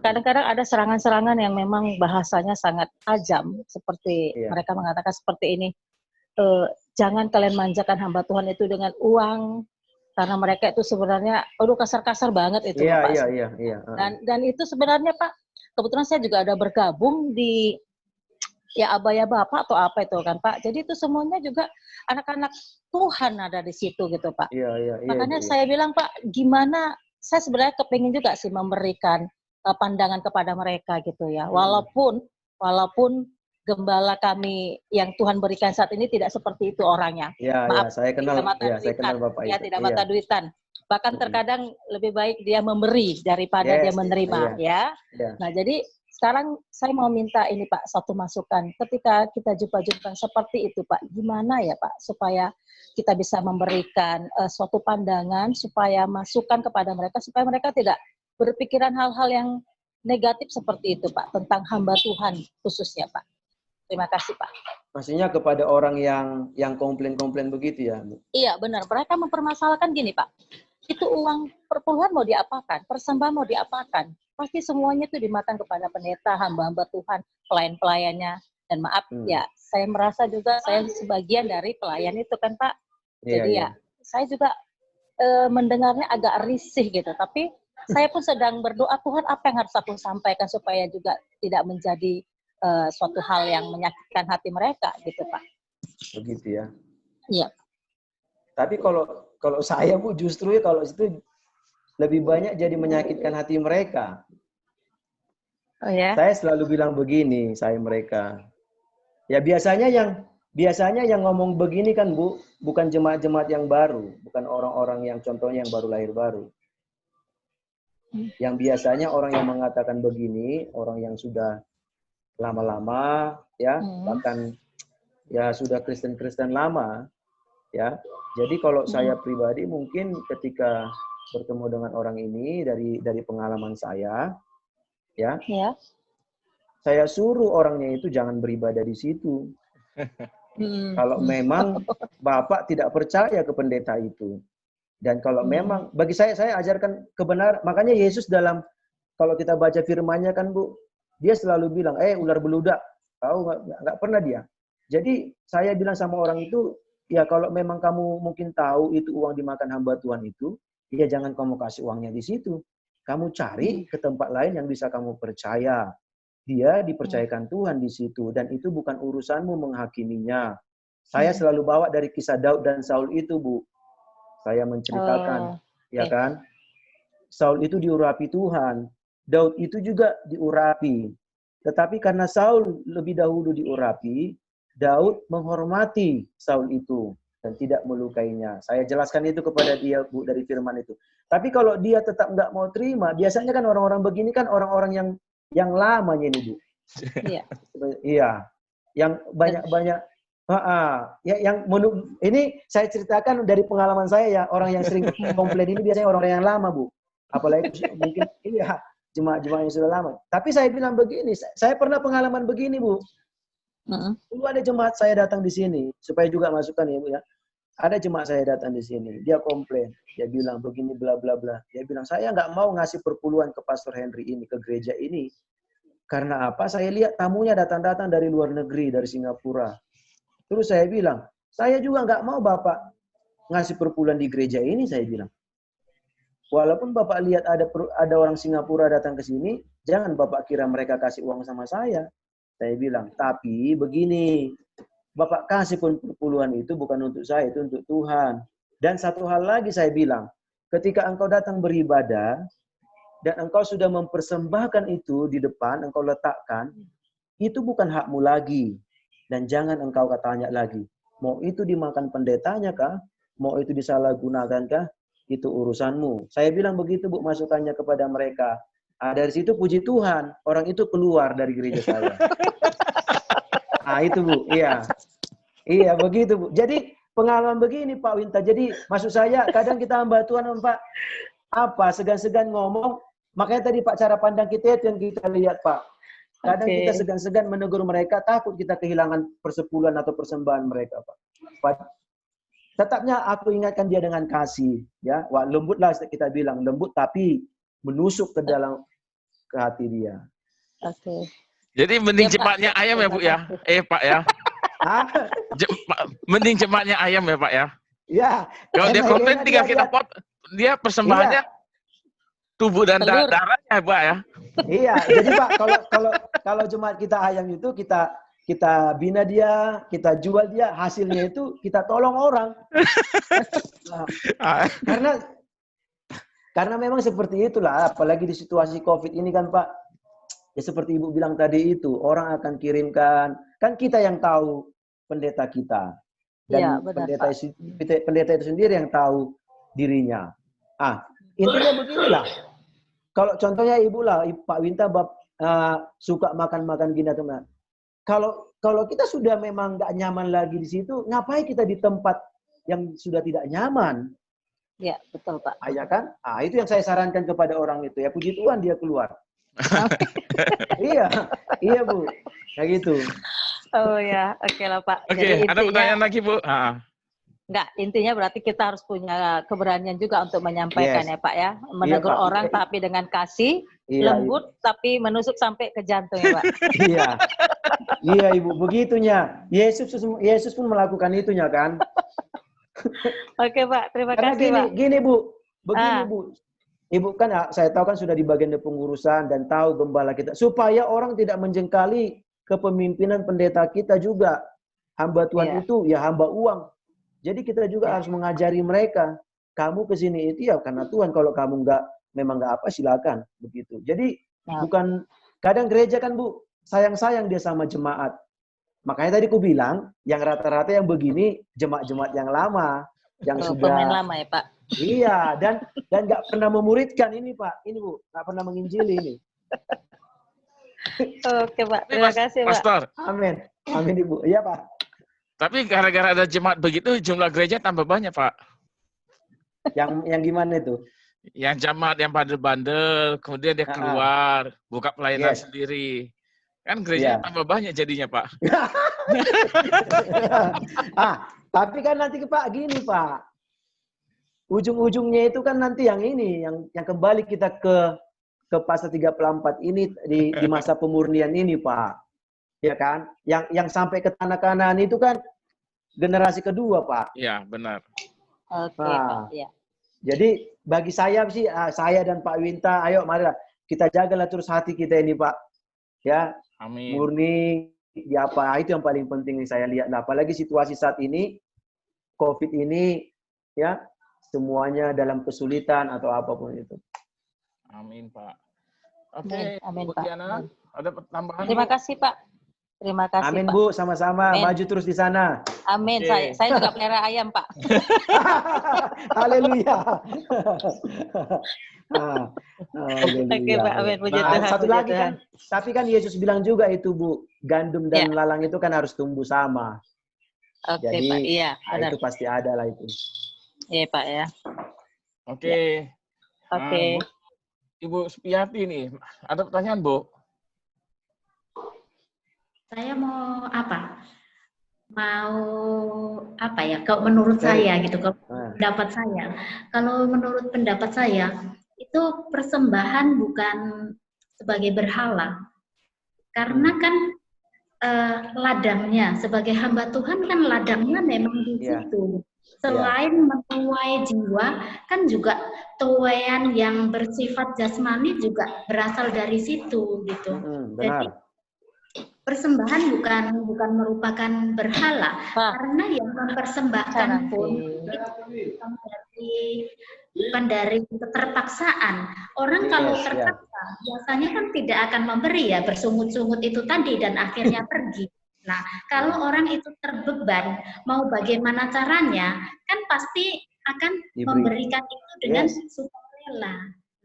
S4: Kadang-kadang ada serangan-serangan yang memang bahasanya sangat tajam, seperti mereka mengatakan seperti ini. Jangan kalian manjakan hamba Tuhan itu dengan uang, karena mereka itu sebenarnya kasar-kasar banget itu Pak.
S1: Iya.
S4: Dan itu sebenarnya Pak, kebetulan saya juga ada bergabung di Abaya Bapak atau apa itu kan Pak. Jadi itu semuanya juga anak-anak Tuhan ada di situ gitu Pak.
S1: Iya.
S4: Makanya saya bilang Pak, gimana saya sebenarnya kepingin juga sih memberikan pandangan kepada mereka gitu ya. Walaupun gembala kami yang Tuhan berikan saat ini tidak seperti itu orangnya. Maaf,
S1: saya kenal Bapak itu.
S4: Tidak mata duitan. Bahkan terkadang lebih baik dia memberi daripada dia menerima ya. Nah, jadi sekarang saya mau minta ini Pak, satu masukan. Ketika kita jumpa-jumpa seperti itu Pak, gimana ya Pak supaya kita bisa memberikan suatu pandangan, supaya masukan kepada mereka, supaya mereka tidak berpikiran hal-hal yang negatif seperti itu Pak, tentang hamba Tuhan khususnya Pak. Terima kasih Pak.
S1: Maksudnya kepada orang yang komplain-komplain begitu ya?
S4: Iya benar, mereka mempermasalahkan gini Pak, itu uang perpuluhan mau diapakan, persembahan mau diapakan, pasti semuanya itu dimakan kepada pendeta, hamba-hamba Tuhan, pelayan-pelayannya. Dan maaf ya, saya merasa juga saya sebagian dari pelayan itu kan Pak. Jadi saya juga mendengarnya agak risih gitu, tapi saya pun sedang berdoa, Tuhan apa yang harus aku sampaikan supaya juga tidak menjadi suatu hal yang menyakitkan hati mereka gitu Pak.
S1: Begitu ya.
S4: Iya.
S1: Tapi kalau saya Bu justru kalau itu lebih banyak jadi menyakitkan hati mereka.
S4: Oh ya.
S1: Saya selalu bilang begini, mereka. Ya biasanya yang ngomong begini kan Bu, bukan jemaat-jemaat yang baru, bukan orang-orang yang contohnya yang baru lahir baru. Yang biasanya orang yang mengatakan begini, orang yang sudah lama-lama ya, bahkan ya sudah Kristen-Kristen lama ya. Jadi kalau saya pribadi mungkin ketika bertemu dengan orang ini dari pengalaman saya ya. Saya suruh orangnya itu jangan beribadah di situ. Kalau memang Bapak tidak percaya ke pendeta itu. Dan kalau memang, bagi saya ajarkan kebenaran. Makanya Yesus kalau kita baca firman-Nya kan Bu, dia selalu bilang, ular beludak. Tahu nggak pernah dia. Jadi saya bilang sama orang itu, ya kalau memang kamu mungkin tahu itu uang dimakan hamba Tuhan itu, ya jangan kamu kasih uangnya di situ. Kamu cari ke tempat lain yang bisa kamu percaya. Dia dipercayakan Tuhan di situ. Dan itu bukan urusanmu menghakiminya. Saya selalu bawa dari kisah Daud dan Saul itu Bu. Saya menceritakan, ya kan? Saul itu diurapi Tuhan. Daud itu juga diurapi. Tetapi karena Saul lebih dahulu diurapi, Daud menghormati Saul itu dan tidak melukainya. Saya jelaskan itu kepada dia Bu dari firman itu. Tapi kalau dia tetap nggak mau terima, biasanya kan orang-orang begini kan orang-orang yang lamanya ini Bu.
S4: Iya.
S1: Iya. Yang banyak-banyak ini saya ceritakan dari pengalaman saya ya, orang yang sering komplain ini biasanya orang-orang yang lama Bu. Apalagi mungkin jemaat-jemaat yang sudah lama. Tapi saya bilang begini, saya pernah pengalaman begini Bu. Dulu ada jemaat saya datang di sini, supaya juga masukan ya Bu ya. Ada jemaat saya datang di sini, dia komplain, dia bilang begini bla bla bla. Dia bilang saya nggak mau ngasih perpuluhan ke Pastor Henry ini, ke gereja ini. Karena apa? Saya lihat tamunya datang-datang dari luar negeri, dari Singapura. Terus saya bilang, saya juga nggak mau Bapak ngasih perpuluhan di gereja ini, saya bilang. Walaupun Bapak lihat ada orang Singapura datang ke sini, jangan Bapak kira mereka kasih uang sama saya. Saya bilang, tapi begini, Bapak kasih pun perpuluhan itu bukan untuk saya, itu untuk Tuhan. Dan satu hal lagi saya bilang, ketika engkau datang beribadah, dan engkau sudah mempersembahkan itu di depan, engkau letakkan, itu bukan hakmu lagi. Dan jangan engkau tanya lagi, mau itu dimakan pendetanya kah? Mau itu disalahgunakan kah? Itu urusanmu. Saya bilang begitu, Bu, masukannya kepada mereka. Dari situ puji Tuhan, orang itu keluar dari gereja saya. Itu Bu, iya. Iya, begitu Bu. Jadi pengalaman begini Pak Winta. Jadi maksud saya kadang kita hamba Tuhan Pak, segan-segan ngomong. Makanya tadi Pak cara pandang kita itu yang kita lihat Pak. Kadang kita segan-segan menegur mereka, takut kita kehilangan persepuluhan atau persembahan mereka Pak. Tetapnya aku ingatkan dia dengan kasih, ya. Wah, lembutlah kita bilang, lembut tapi menusuk ke dalam ke hati dia.
S4: Oke.
S2: Jadi mending
S4: Ya, Pak.
S2: cematnya ayam ya Bu ya? Pak ya? Mending cematnya ayam ya Pak ya?
S1: Ya.
S2: Kalau dia komplain tinggal kita pot, dia persembahannya tubuh dan darahnya Pak ya?
S1: Iya, jadi Pak kalau jemaat kita ayam itu kita bina dia, kita jual dia, hasilnya itu kita tolong orang. Nah, karena memang seperti itulah, apalagi di situasi COVID ini kan Pak, ya seperti Ibu bilang tadi itu, orang akan kirimkan, kan kita yang tahu pendeta kita. Dan
S4: ya, benar,
S1: pendeta itu sendiri yang tahu dirinya. Intinya beginilah. Kalau contohnya Ibu lah, Pak Winta suka makan-makan gini atau enggak. Kalau kita sudah memang nggak nyaman lagi di situ, ngapain kita di tempat yang sudah tidak nyaman?
S4: Ya, betul Pak.
S1: Ya kan? Itu yang saya sarankan kepada orang itu. Ya puji Tuhan dia keluar. Iya Bu, kayak gitu.
S4: Oh ya, oke lah Pak.
S2: Oke, ada pertanyaan lagi Bu?
S4: Enggak, intinya berarti kita harus punya keberanian juga untuk menyampaikan ya Pak ya. Menegur orang tapi dengan kasih, lembut tapi menusuk sampai ke jantung ya Pak.
S1: Iya Ibu, begitunya. Yesus pun melakukan itunya kan.
S4: Oke Pak, terima kasih Pak.
S1: Gini Bu, begini Bu. Ibu kan saya tahu kan sudah di bagian pengurusan dan tahu gembala kita. Supaya orang tidak menjengkali kepemimpinan pendeta kita juga. Hamba Tuhan itu ya hamba uang. Jadi kita juga harus mengajari mereka. Kamu ke sini itu ya karena Tuhan. Kalau kamu memang nggak apa, silakan begitu. Jadi bukan kadang gereja kan Bu, sayang-sayang dia sama jemaat. Makanya tadi aku bilang yang rata-rata yang begini jemaat-jemaat yang lama, yang sudah
S4: pemain lama ya Pak.
S1: Iya, dan nggak pernah memuridkan ini Pak. Ini Bu, nggak pernah menginjili ini.
S4: Oke Pak, terima kasih Pak.
S2: Pastor.
S1: Amin Ibu. Iya Pak.
S2: Tapi gara-gara ada jemaat begitu, jumlah gereja tambah banyak, Pak.
S1: Yang gimana itu?
S2: Yang jemaat yang bandel-bandel, kemudian dia keluar, buka pelayanan sendiri. Kan gereja tambah banyak jadinya, Pak.
S1: Tapi kan nanti Pak, gini Pak. Ujung-ujungnya itu kan nanti yang ini, yang kembali kita ke pasal 34 ini di masa pemurnian ini, Pak. Ya kan? Yang sampai ke tanah Kanaan itu kan generasi kedua, Pak.
S2: Iya, benar.
S4: Oke, Pak. Ya.
S1: Jadi bagi saya sih, saya dan Pak Winta, ayo marilah kita jagalah terus hati kita ini, Pak. Ya,
S2: amin.
S1: Murni, ya apa itu yang paling penting saya lihat. Nah, apalagi situasi saat ini, COVID ini, ya semuanya dalam kesulitan atau apapun itu.
S2: Amin, Pak. Oke,
S4: amin,
S2: Bu
S4: Pak.
S2: Tiana, ada tambahan?
S4: Terima kasih, Pak. Terima kasih,
S1: amin,
S4: Pak.
S1: Bu, sama-sama. Maju terus di sana.
S4: Amin. Okay. Saya juga pelihara ayam, Pak.
S1: Haleluya.
S4: Oke, Pak. Amin. Puji Tuhan.
S1: Satu lagi kan, tapi kan Yesus bilang juga itu, Bu, gandum dan lalang itu kan harus tumbuh sama.
S4: Oke,
S1: jadi,
S4: Pak. Iya, benar.
S1: Itu pasti ada lah itu.
S4: Iya, Pak ya.
S2: Oke.
S4: Oke.
S2: Ibu Supiati nih, ada pertanyaan, Bu?
S3: Saya mau apa? Mau apa ya? Kalau menurut saya gitu, kalau pendapat saya. Kalau menurut pendapat saya, itu persembahan bukan sebagai berhala. Karena kan ladangnya sebagai hamba Tuhan kan ladangnya memang di situ. Selain menuai jiwa, kan juga tuaian yang bersifat jasmani juga berasal dari situ gitu.
S1: Benar.
S3: Jadi persembahan bukan merupakan berhala, karena yang mempersembahkan pun itu bukan dari bukan dari keterpaksaan. Orang kalau terpaksa biasanya kan tidak akan memberi ya, bersungut-sungut itu tadi dan akhirnya pergi. Nah, kalau orang itu terbeban, mau bagaimana caranya, kan pasti akan memberikan itu dengan sukarela.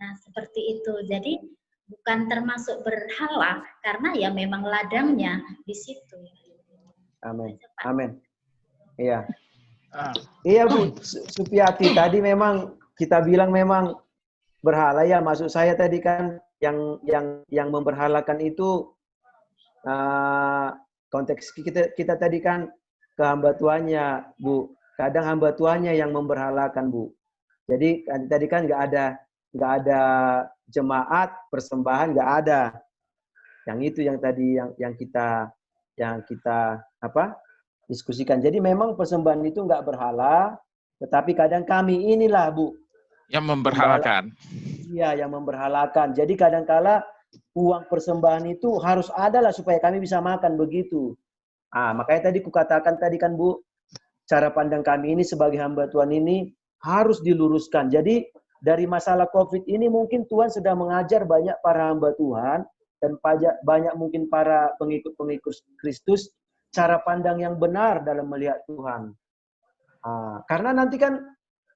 S3: Nah, seperti itu. Jadi bukan termasuk berhala karena ya memang ladangnya di situ.
S1: Amin. Amin. Iya. Iya Bu Supiati, tadi memang kita bilang memang berhala ya. Maksud saya tadi kan yang memberhalakan itu konteks kita tadi kan ke hamba tuannya Bu. Kadang hamba tuannya yang memberhalakan Bu. Jadi tadi kan nggak ada jemaat persembahan, nggak ada. Yang itu yang tadi yang kita diskusikan. Jadi memang persembahan itu nggak berhala, tetapi kadang kami inilah Bu
S2: yang memberhalakan.
S1: Iya, yang memberhalakan. Jadi kadangkala uang persembahan itu harus ada lah supaya kami bisa makan begitu. Makanya tadi kukatakan tadi kan Bu, cara pandang kami ini sebagai hamba Tuhan ini harus diluruskan. Jadi dari masalah COVID ini mungkin Tuhan sedang mengajar banyak para hamba Tuhan dan banyak mungkin para pengikut-pengikut Kristus cara pandang yang benar dalam melihat Tuhan. Karena nanti kan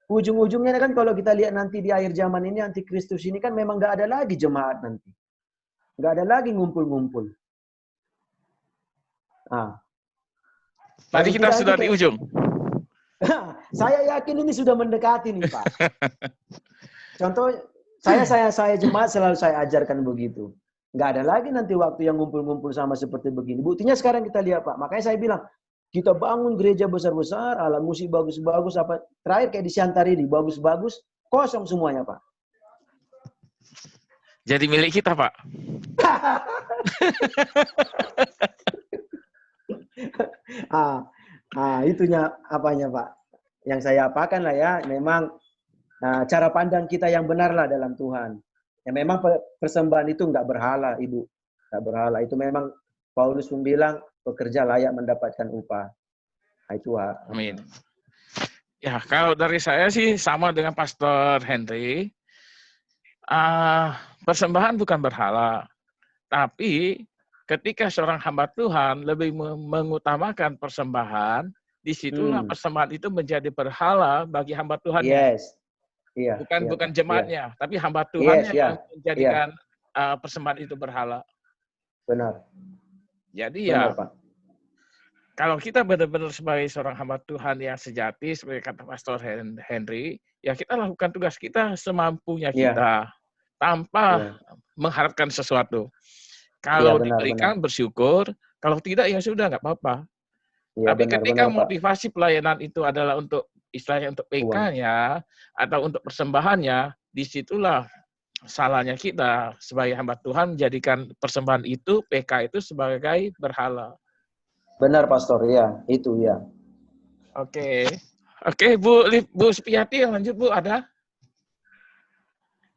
S1: ujung-ujungnya kan kalau kita lihat nanti di akhir zaman ini antikristus ini kan memang nggak ada lagi jemaat nanti. Nggak ada lagi ngumpul-ngumpul.
S2: Tadi kita sudah di ujung.
S1: Saya yakin ini sudah mendekati nih Pak. Contoh, saya jemaat selalu saya ajarkan begitu. Nggak ada lagi nanti waktu yang ngumpul-ngumpul sama seperti begini. Buktinya sekarang kita lihat Pak. Makanya saya bilang, kita bangun gereja besar-besar, alat musik bagus-bagus, apa terakhir kayak di Siantar ini, bagus-bagus, kosong semuanya Pak.
S2: Jadi milik kita Pak.
S1: Itunya apanya Pak. Yang saya apakan lah ya, memang cara pandang kita yang benar lah dalam Tuhan. Ya memang persembahan itu nggak berhala, Ibu. Nggak berhala. Itu memang Paulus pun bilang, pekerja layak mendapatkan upah. Itu.
S2: Amin. Ya, kalau dari saya sih sama dengan Pastor Henry. Persembahan bukan berhala. Tapi ketika seorang hamba Tuhan lebih mengutamakan persembahan, disitulah persembahan itu menjadi berhala bagi hamba Tuhannya.
S1: Yes. Iya,
S2: bukan jemaatnya, tapi hamba Tuhan yang menjadikan persembahan itu berhala.
S1: Benar.
S2: Jadi
S1: benar,
S2: ya,
S1: Pak.
S2: Kalau kita benar-benar sebagai seorang hamba Tuhan yang sejati, sebagai kata Pastor Henry, ya kita lakukan tugas kita semampunya kita, tanpa mengharapkan sesuatu. Kalau diberikan bersyukur, kalau tidak ya sudah nggak apa-apa. Tapi ketika motivasi pelayanan itu adalah untuk istilahnya untuk PK-nya atau untuk persembahannya, disitulah salahnya kita sebagai hamba Tuhan menjadikan persembahan itu, PK itu sebagai berhala.
S1: Benar Pastor, ya itu ya.
S2: Oke, Bu Supiati yang lanjut Bu, ada?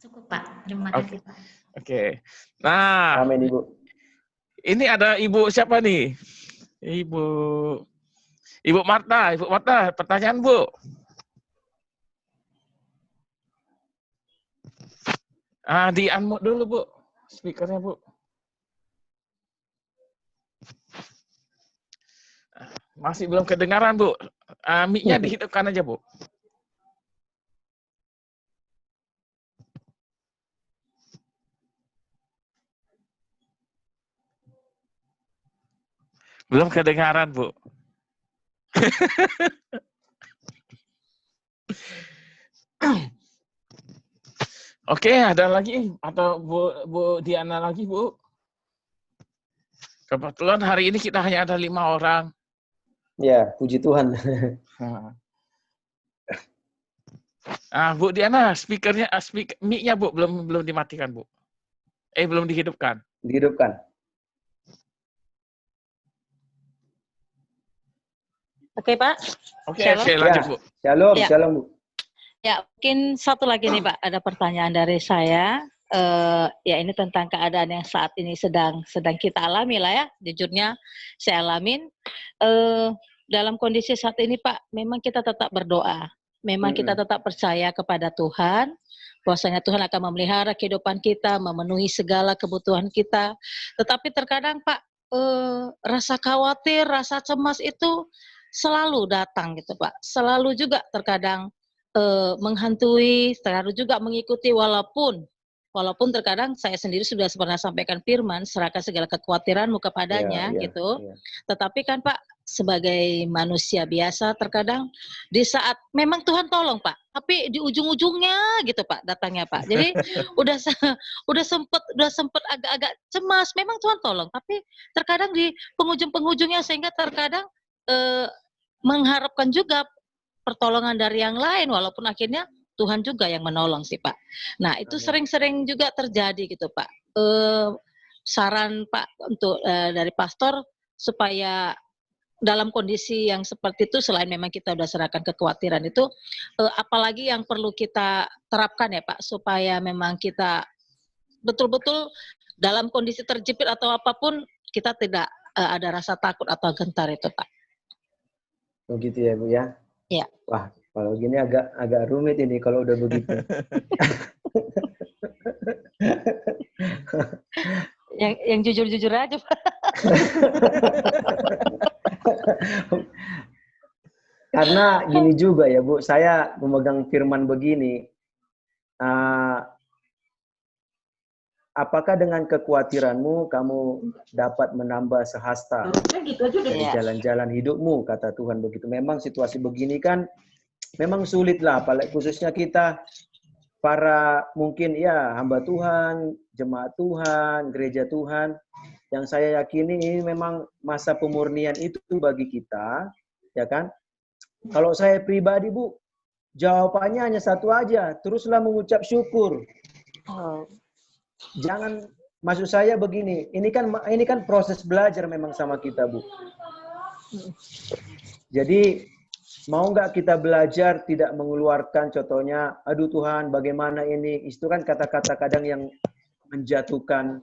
S3: Cukup Pak, terima kasih Pak.
S2: Oke. Nah,
S1: amin Ibu.
S2: Ini ada Ibu siapa nih? Ibu Marta, pertanyaan Bu. Di unmute dulu Bu, speakernya Bu. Masih belum kedengaran Bu. Mic-nya dihidupkan aja Bu. Belum kedengaran Bu. Oke, ada lagi atau Bu Diana lagi Bu? Kebetulan hari ini kita hanya ada 5 orang.
S1: Ya, puji Tuhan.
S2: Bu Diana, speakernya, mic-nya Bu belum dimatikan Bu. Belum dihidupkan.
S1: Dihidupkan.
S4: Oke Pak.
S2: Oke, lanjut Bu.
S1: Shalom Bu.
S4: Ya, mungkin satu lagi nih Pak, ada pertanyaan dari saya. Ya ini tentang keadaan yang saat ini sedang kita alami lah ya. Jujurnya saya alamin. Dalam kondisi saat ini Pak, memang kita tetap berdoa. memang kita tetap percaya kepada Tuhan, bahwasanya Tuhan akan memelihara kehidupan kita, memenuhi segala kebutuhan kita. Tetapi terkadang Pak, rasa khawatir, rasa cemas itu selalu datang gitu Pak. Selalu juga terkadang menghantui, terlalu juga mengikuti walaupun terkadang saya sendiri sudah pernah sampaikan firman, serahkan segala kekhawatiranmu kepadanya gitu. Tetapi kan Pak, sebagai manusia biasa terkadang di saat memang Tuhan tolong Pak, tapi di ujung-ujungnya gitu Pak datangnya Pak. Jadi udah sempet agak-agak cemas, memang Tuhan tolong, tapi terkadang di penghujung-penghujungnya sehingga terkadang mengharapkan juga pertolongan dari yang lain, walaupun akhirnya Tuhan juga yang menolong sih Pak. Nah itu sering-sering juga terjadi gitu Pak. Saran Pak untuk dari pastor supaya dalam kondisi yang seperti itu, selain memang kita sudah serahkan kekhawatiran itu, apalagi yang perlu kita terapkan ya Pak, supaya memang kita betul-betul dalam kondisi terjepit atau apapun, kita tidak ada rasa takut atau gentar itu Pak.
S1: Begitu ya Bu ya?
S4: Iya.
S1: Wah, kalau gini agak rumit ini kalau udah begitu.
S4: yang jujur-jujur aja Pak.
S1: Karena gini juga ya Bu, saya memegang firman begini, apakah dengan kekhawatiranmu kamu dapat menambah sehasta dari jalan-jalan hidupmu, kata Tuhan begitu. Memang situasi begini kan memang sulit lah, apalagi khususnya kita para mungkin ya hamba Tuhan, jemaat Tuhan, gereja Tuhan, yang saya yakini ini memang masa pemurnian itu bagi kita, ya kan? Kalau saya pribadi Bu, jawabannya hanya satu aja, teruslah mengucap syukur. Jangan, maksud saya begini, ini kan proses belajar memang sama kita Bu. Jadi mau nggak kita belajar tidak mengeluarkan contohnya, aduh Tuhan bagaimana ini, itu kan kata-kata kadang yang menjatuhkan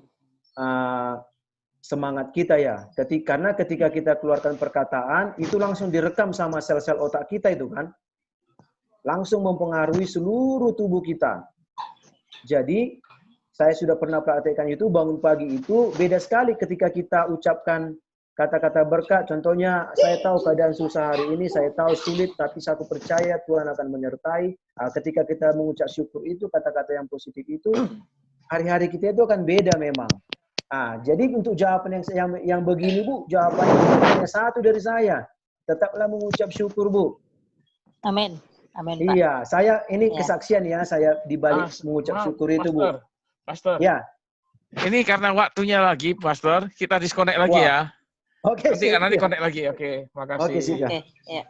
S1: semangat kita ya. Karena ketika kita keluarkan perkataan, itu langsung direkam sama sel-sel otak kita itu kan. Langsung mempengaruhi seluruh tubuh kita. Jadi, saya sudah pernah praktekkan itu, bangun pagi itu, beda sekali ketika kita ucapkan kata-kata berkat. Contohnya, saya tahu keadaan susah hari ini, saya tahu sulit, tapi saya percaya Tuhan akan menyertai. Ketika kita mengucap syukur itu, kata-kata yang positif itu, hari-hari kita itu akan beda memang. Jadi untuk jawaban yang begini Bu, jawabannya hanya satu dari saya. Tetaplah mengucap syukur Bu.
S4: Amin. Amin Pak.
S1: Iya, saya ini kesaksian ya, saya dibalik mengucap syukur itu Bu.
S2: Pastor.
S1: Ya.
S2: Ini karena waktunya lagi, Pastor, kita disconnect lagi ya.
S1: Oke.
S2: Nanti connect lagi. Oke, makasih.
S1: Oke, siap.
S4: Oke, ya.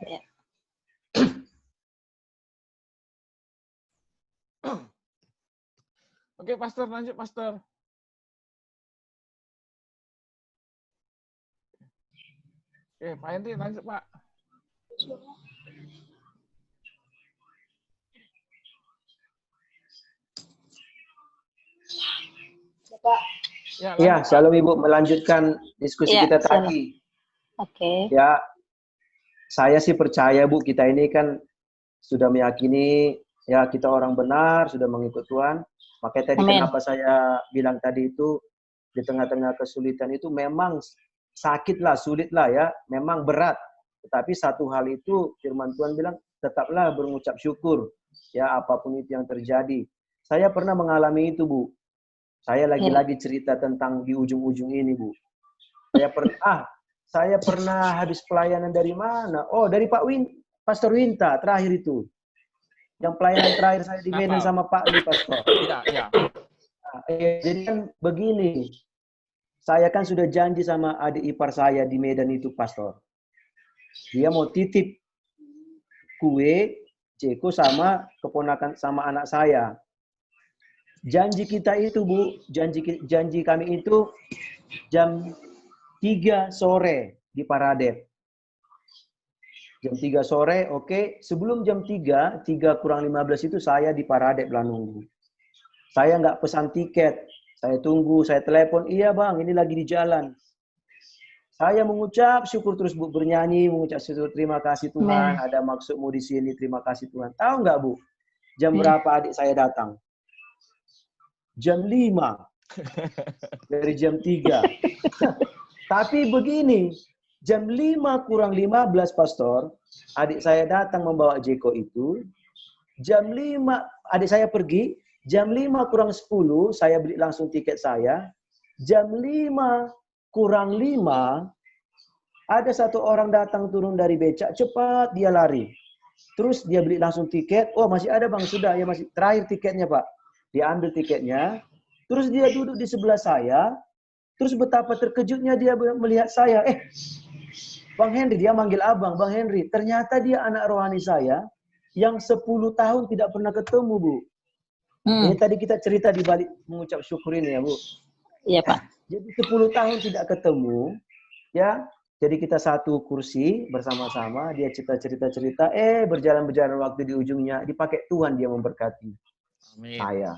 S2: Oke, Pastor, lanjut Pastor. Oke, Pak Henry lanjut Pak.
S1: Ya, shalom Ibu, melanjutkan diskusi kita tadi.
S4: Oke.
S1: Ya, saya sih percaya Bu, kita ini kan sudah meyakini ya kita orang benar, sudah mengikut Tuhan. Makanya tadi kenapa saya bilang tadi itu di tengah-tengah kesulitan itu memang sakit lah, sulit lah ya, memang berat. Tetapi satu hal itu firman Tuhan bilang tetaplah berucap syukur ya apapun itu yang terjadi. Saya pernah mengalami itu Bu. Saya lagi-lagi cerita tentang di ujung-ujung ini Bu. Saya pernah habis pelayanan dari mana? Oh, dari Pastor Winta terakhir itu. Yang pelayanan terakhir saya di Medan sama Pak Li Pastor.
S2: Iya.
S1: Jadi kan begini. Saya kan sudah janji sama adik ipar saya di Medan itu Pastor. Dia mau titip kue, Jeko sama keponakan sama anak saya. Janji kita itu Bu, janji kami itu jam 3 sore di Paradet. Jam 3 sore, oke. Sebelum jam 3 kurang 15 itu saya di Paradet belah nunggu. Saya nggak pesan tiket. Saya tunggu, saya telepon, iya Bang, ini lagi di jalan. Saya mengucap syukur terus Bu, bernyanyi, mengucap syukur, terima kasih Tuhan, ada maksudmu di sini, terima kasih Tuhan. Tahu nggak Bu, jam berapa adik saya datang? Jam 5, dari jam 3. Tapi begini, jam 5 kurang 15 Pastor, adik saya datang membawa Jeko itu, jam 5 adik saya pergi, jam 5 kurang 10 saya beli langsung tiket saya, jam 5 kurang 5 ada satu orang datang turun dari becak, cepat dia lari. Terus dia beli langsung tiket, oh masih ada Bang, sudah ya masih terakhir tiketnya Pak. Dia ambil tiketnya, terus dia duduk di sebelah saya, terus betapa terkejutnya dia melihat saya. Bang Henry, dia manggil abang, Bang Henry, ternyata dia anak rohani saya yang 10 tahun tidak pernah ketemu Bu. Ini tadi kita cerita di balik mengucap syukur ini ya Bu.
S4: Iya Pak.
S1: Jadi 10 tahun tidak ketemu, ya. Jadi kita satu kursi bersama-sama, dia cerita-cerita, berjalan-berjalan waktu di ujungnya, dipakai Tuhan dia memberkati saya.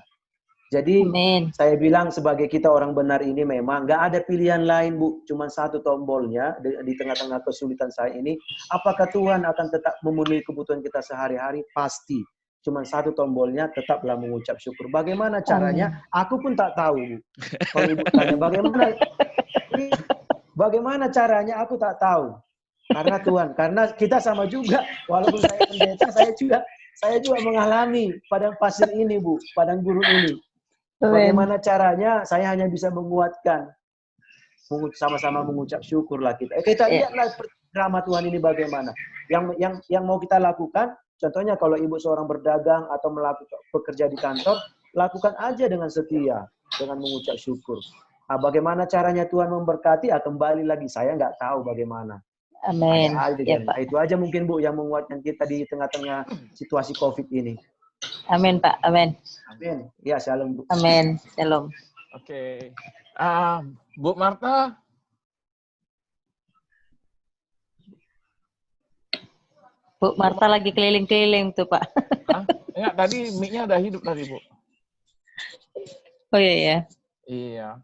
S1: Jadi saya bilang sebagai kita orang benar ini memang nggak ada pilihan lain Bu, cuma satu tombolnya di tengah-tengah kesulitan saya ini. Apakah Tuhan akan tetap memenuhi kebutuhan kita sehari-hari? Pasti. Cuma satu tombolnya, tetaplah mengucap syukur. Bagaimana caranya? Aku pun tak tahu Bu. Kalau Ibu tanya bagaimana caranya, aku tak tahu. Karena Tuhan, karena kita sama juga. Walaupun saya pendeta, saya juga mengalami padang pasir ini Bu, padang gurun ini. Bagaimana caranya? Saya hanya bisa menguatkan, sama-sama mengucap syukurlah kita. Kita lihatlah drama Tuhan ini bagaimana. Yang mau kita lakukan, contohnya kalau ibu seorang berdagang atau melakukan bekerja di kantor, lakukan aja dengan setia, dengan mengucap syukur. Nah, bagaimana caranya Tuhan memberkati? Kembali lagi, saya nggak tahu bagaimana.
S4: Amin.
S1: Ya, Pak. Itu aja mungkin Bu yang menguatkan kita di tengah-tengah situasi COVID ini.
S4: Amin Pak, amin.
S1: Amin. Ya, shalom Bu.
S4: Amin, shalom.
S2: Oke. Bu Marta.
S4: Bu Marta lagi keliling-keliling tuh Pak.
S2: Enggak, tadi mic-nya udah hidup tadi Bu.
S4: Oh iya.
S2: Iya.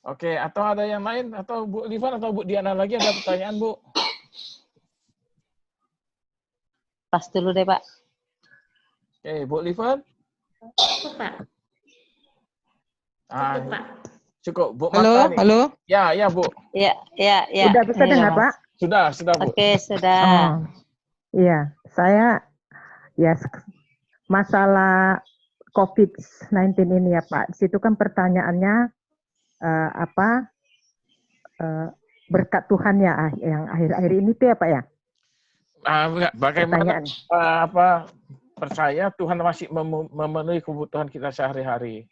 S2: Oke, atau ada yang lain? Atau Bu Livan atau Bu Diana lagi ada pertanyaan Bu?
S4: Pas dulu deh Pak.
S2: Oke, Bu Livan?
S3: Cukup Pak. Cukup Pak.
S2: Cukup. Bu Marta nih.
S5: Halo?
S2: Ya Bu.
S4: Ya.
S5: Udah bisa dengar Pak?
S2: Sudah Bu.
S4: Oke, sudah.
S5: Iya, saya ya masalah COVID-19 ini ya Pak. Di situ kan pertanyaannya berkat Tuhan ya yang akhir-akhir ini tuh ya Pak ya.
S2: Bagaimana percaya Tuhan masih memenuhi kebutuhan kita sehari-hari?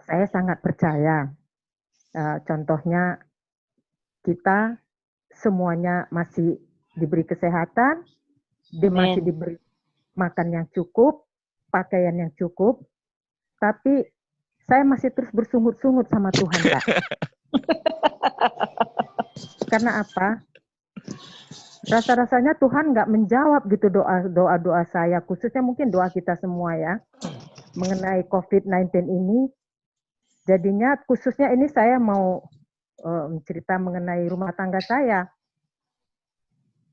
S5: Saya sangat percaya. Contohnya kita semuanya masih diberi kesehatan, masih diberi makan yang cukup, pakaian yang cukup, tapi saya masih terus bersungut-sungut sama Tuhan, Pak. Karena apa? Rasa-rasanya Tuhan nggak menjawab gitu doa-doa saya, khususnya mungkin doa kita semua ya, mengenai COVID-19 ini. Jadinya khususnya ini saya mau cerita mengenai rumah tangga saya.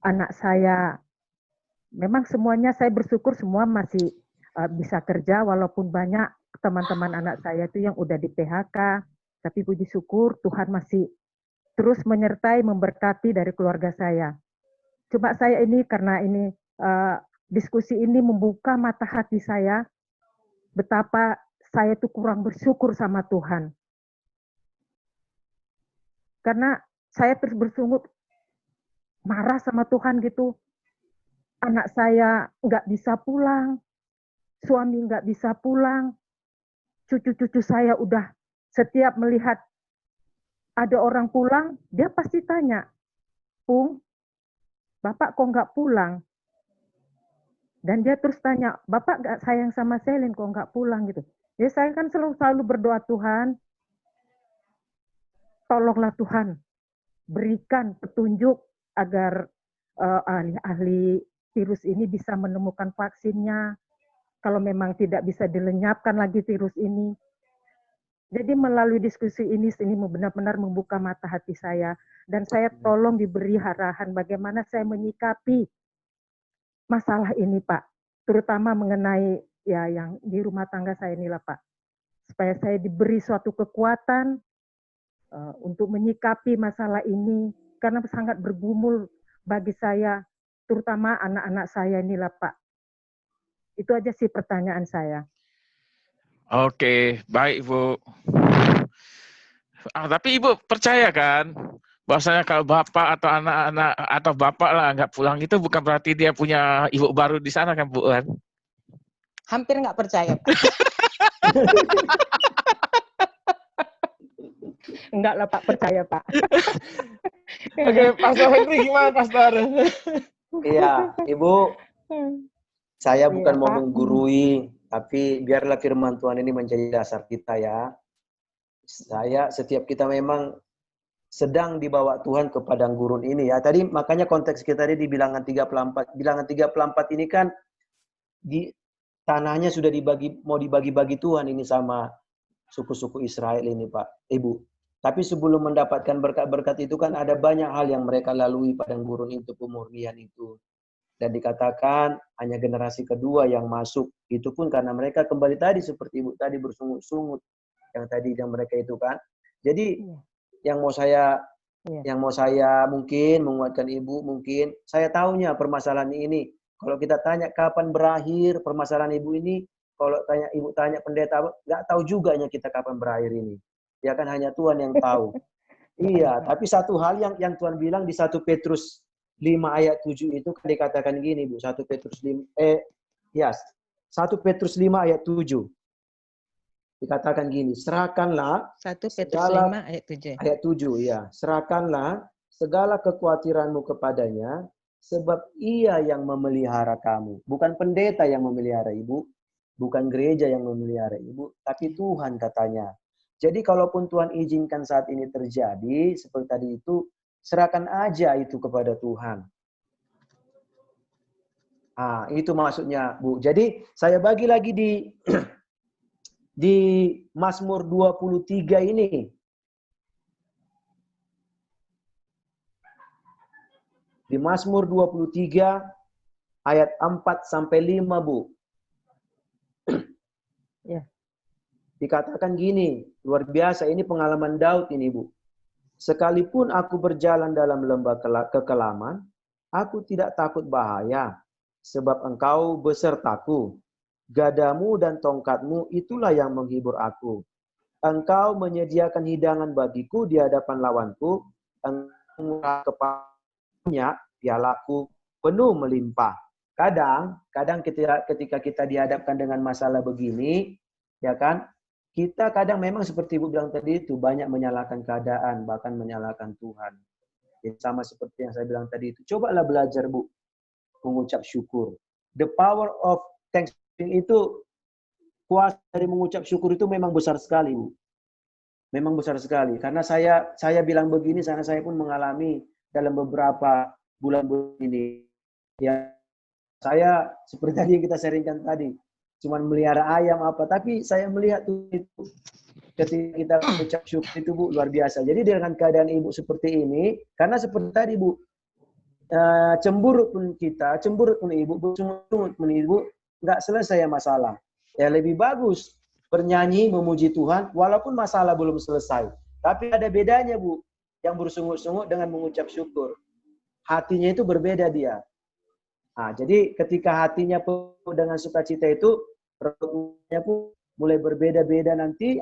S5: Anak saya, memang semuanya saya bersyukur semua masih bisa kerja, walaupun banyak teman-teman anak saya itu yang udah di PHK, tapi puji syukur Tuhan masih terus menyertai, memberkati dari keluarga saya. Cuma saya ini karena ini diskusi ini membuka mata hati saya, betapa saya itu kurang bersyukur sama Tuhan. Karena saya terus bersungut, marah sama Tuhan gitu. Anak saya nggak bisa pulang, suami nggak bisa pulang, cucu-cucu saya udah setiap melihat ada orang pulang, dia pasti tanya, Pung, Bapak kok nggak pulang? Dan dia terus tanya, Bapak nggak sayang sama Selin kok nggak pulang gitu. Ya saya kan selalu berdoa, Tuhan, tolonglah Tuhan, berikan petunjuk agar ahli-ahli virus ini bisa menemukan vaksinnya, kalau memang tidak bisa dilenyapkan lagi virus ini. Jadi melalui diskusi ini benar-benar membuka mata hati saya. Dan saya tolong diberi arahan bagaimana saya menyikapi masalah ini, Pak. Terutama mengenai ya yang di rumah tangga saya inilah, Pak. Supaya saya diberi suatu kekuatan untuk menyikapi masalah ini. Karena sangat bergumul bagi saya, terutama anak-anak saya inilah, Pak. Itu aja sih pertanyaan saya.
S2: Oke, baik Ibu. Tapi Ibu percaya kan bahwasanya kalau bapak atau anak-anak atau bapak lah nggak pulang itu bukan berarti dia punya ibu baru di sana kan Bu kan?
S6: Hampir nggak percaya.
S5: Enggak lah Pak, percaya Pak.
S2: Oke, Pastor Henry gimana Pastor?
S1: Iya, Ibu, saya bukan
S5: Iya,
S1: mau
S5: Pak.
S1: menggurui, tapi biarlah firman Tuhan ini menjadi dasar kita ya. Setiap kita memang sedang dibawa Tuhan ke padang gurun ini ya. Tadi makanya konteks kita tadi di Bilangan 34. Bilangan 34 ini kan di tanahnya sudah mau dibagi-bagi Tuhan ini sama suku-suku Israel ini Pak, Ibu. Tapi sebelum mendapatkan berkat-berkat itu kan ada banyak hal yang mereka lalui padang gurun itu, pemurnian itu. Dan dikatakan hanya generasi kedua yang masuk. Itu pun karena mereka kembali tadi seperti Ibu tadi bersungut-sungut yang mereka itu kan. Jadi yang mau saya mungkin menguatkan Ibu, mungkin saya tahunya permasalahan ini. Kalau kita tanya kapan berakhir permasalahan Ibu ini, kalau Ibu tanya pendeta, nggak tahu juga kita kapan berakhir ini. Ya kan hanya Tuhan yang tahu. Iya, tapi satu hal yang Tuhan bilang di 1 Petrus 5 ayat 7 itu kan dikatakan gini, Bu. 1 Petrus 5 ayat 7. Dikatakan gini, serahkanlah
S6: 1 Petrus 5 ayat 7.
S1: Ayat 7 ya. Serahkanlah segala kekhawatiranmu kepadanya sebab Ia yang memelihara kamu. Bukan pendeta yang memelihara Ibu, bukan gereja yang memelihara Ibu, tapi Tuhan katanya. Jadi kalaupun Tuhan izinkan saat ini terjadi seperti tadi itu, serahkan aja itu kepada Tuhan. Ah, itu maksudnya, Bu. Jadi saya bagi lagi di Mazmur 23 ini. Di Mazmur 23 ayat 4 sampai 5, Bu.
S5: Ya.
S1: Dikatakan gini, luar biasa ini pengalaman Daud ini, Bu. Sekalipun aku berjalan dalam lembah kekelaman, aku tidak takut bahaya, sebab Engkau besertaku. Gadamu dan tongkatmu itulah yang menghibur aku. Engkau menyediakan hidangan bagiku di hadapan lawanku. Engkau kepadanya pialaku penuh melimpah. Kadang ketika kita dihadapkan dengan masalah begini, ya kan? Kita kadang memang seperti Ibu bilang tadi itu banyak menyalahkan keadaan, bahkan menyalahkan Tuhan. Jadi sama seperti yang saya bilang tadi itu. Cobalah belajar, Bu, mengucap syukur. The power of thanksgiving itu, kuasa dari mengucap syukur itu memang besar sekali, Bu. Memang besar sekali. Karena saya bilang begini, karena saya pun mengalami dalam beberapa bulan-bulan ini. Ya, saya seperti tadi yang kita sharingkan tadi. Cuman melihara ayam apa, tapi saya melihat itu ketika kita mengucap syukur itu, Bu, luar biasa. Jadi dengan keadaan Ibu seperti ini, karena seperti tadi, Bu, cemburut pun Ibu, bersungut pun Ibu, nggak selesai masalah. Ya lebih bagus bernyanyi memuji Tuhan walaupun masalah belum selesai. Tapi ada bedanya, Bu, yang bersungut-sungut dengan mengucap syukur. Hatinya itu berbeda dia. Nah, jadi ketika hatinya penuh dengan sukacita itu, perutnya pun mulai berbeda-beda nanti.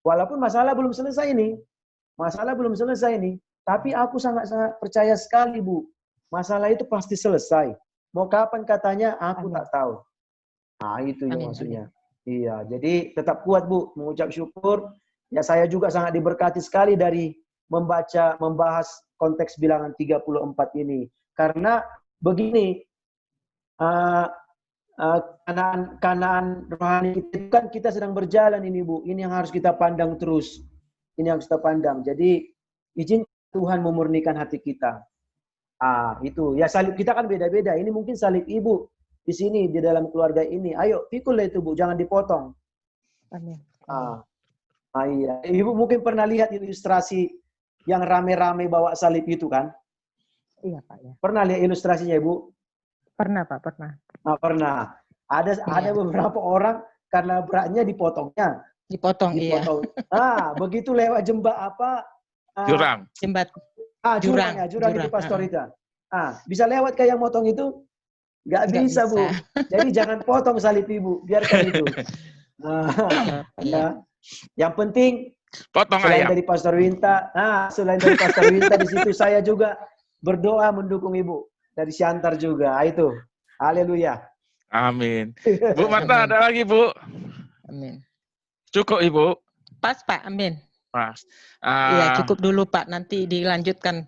S1: Walaupun masalah belum selesai nih, tapi aku sangat-sangat percaya sekali, Bu, masalah itu pasti selesai. Mau kapan katanya, aku tak tahu. Nah, itu yang maksudnya. Iya, jadi tetap kuat, Bu, mengucap syukur. Ya, saya juga sangat diberkati sekali dari membahas konteks Bilangan 34 ini. Karena begini, Kanaan rohani kita kan kita sedang berjalan ini, Bu. Ini yang harus kita pandang terus. Ini yang harus kita pandang. Jadi izin Tuhan memurnikan hati kita. Itu. Ya salib kita kan beda-beda. Ini mungkin salib Ibu di sini, di dalam keluarga ini. Ayo, pikullah itu Bu, jangan dipotong.
S5: Amin.
S1: Iya. Ibu mungkin pernah lihat ilustrasi yang rame-rame bawa salib itu kan?
S5: Iya Pak ya.
S1: Pernah lihat ilustrasinya Ibu?
S5: Pernah Pak, pernah.
S1: Pernah. Ada beberapa orang karena beratnya dipotongnya.
S6: Dipotong, iya.
S1: Begitu lewat
S2: Jurang.
S1: Jurang itu pastor itu. Bisa lewat kayak yang motong itu? Nggak bisa, Bu. Jadi jangan potong salib Ibu, biarkan itu. Ya. Yang penting
S2: Potong
S1: selain
S2: ayam.
S1: dari Pastor Winta, selain dari Pastor Winta di situ saya juga berdoa mendukung Ibu dari Siantar juga. Itu. Haleluya.
S2: Amin. Bu Marta, ada lagi Bu?
S6: Amin.
S2: Cukup Ibu?
S6: Pas Pak, amin.
S2: Pas.
S6: Iya, cukup dulu Pak, nanti dilanjutkan.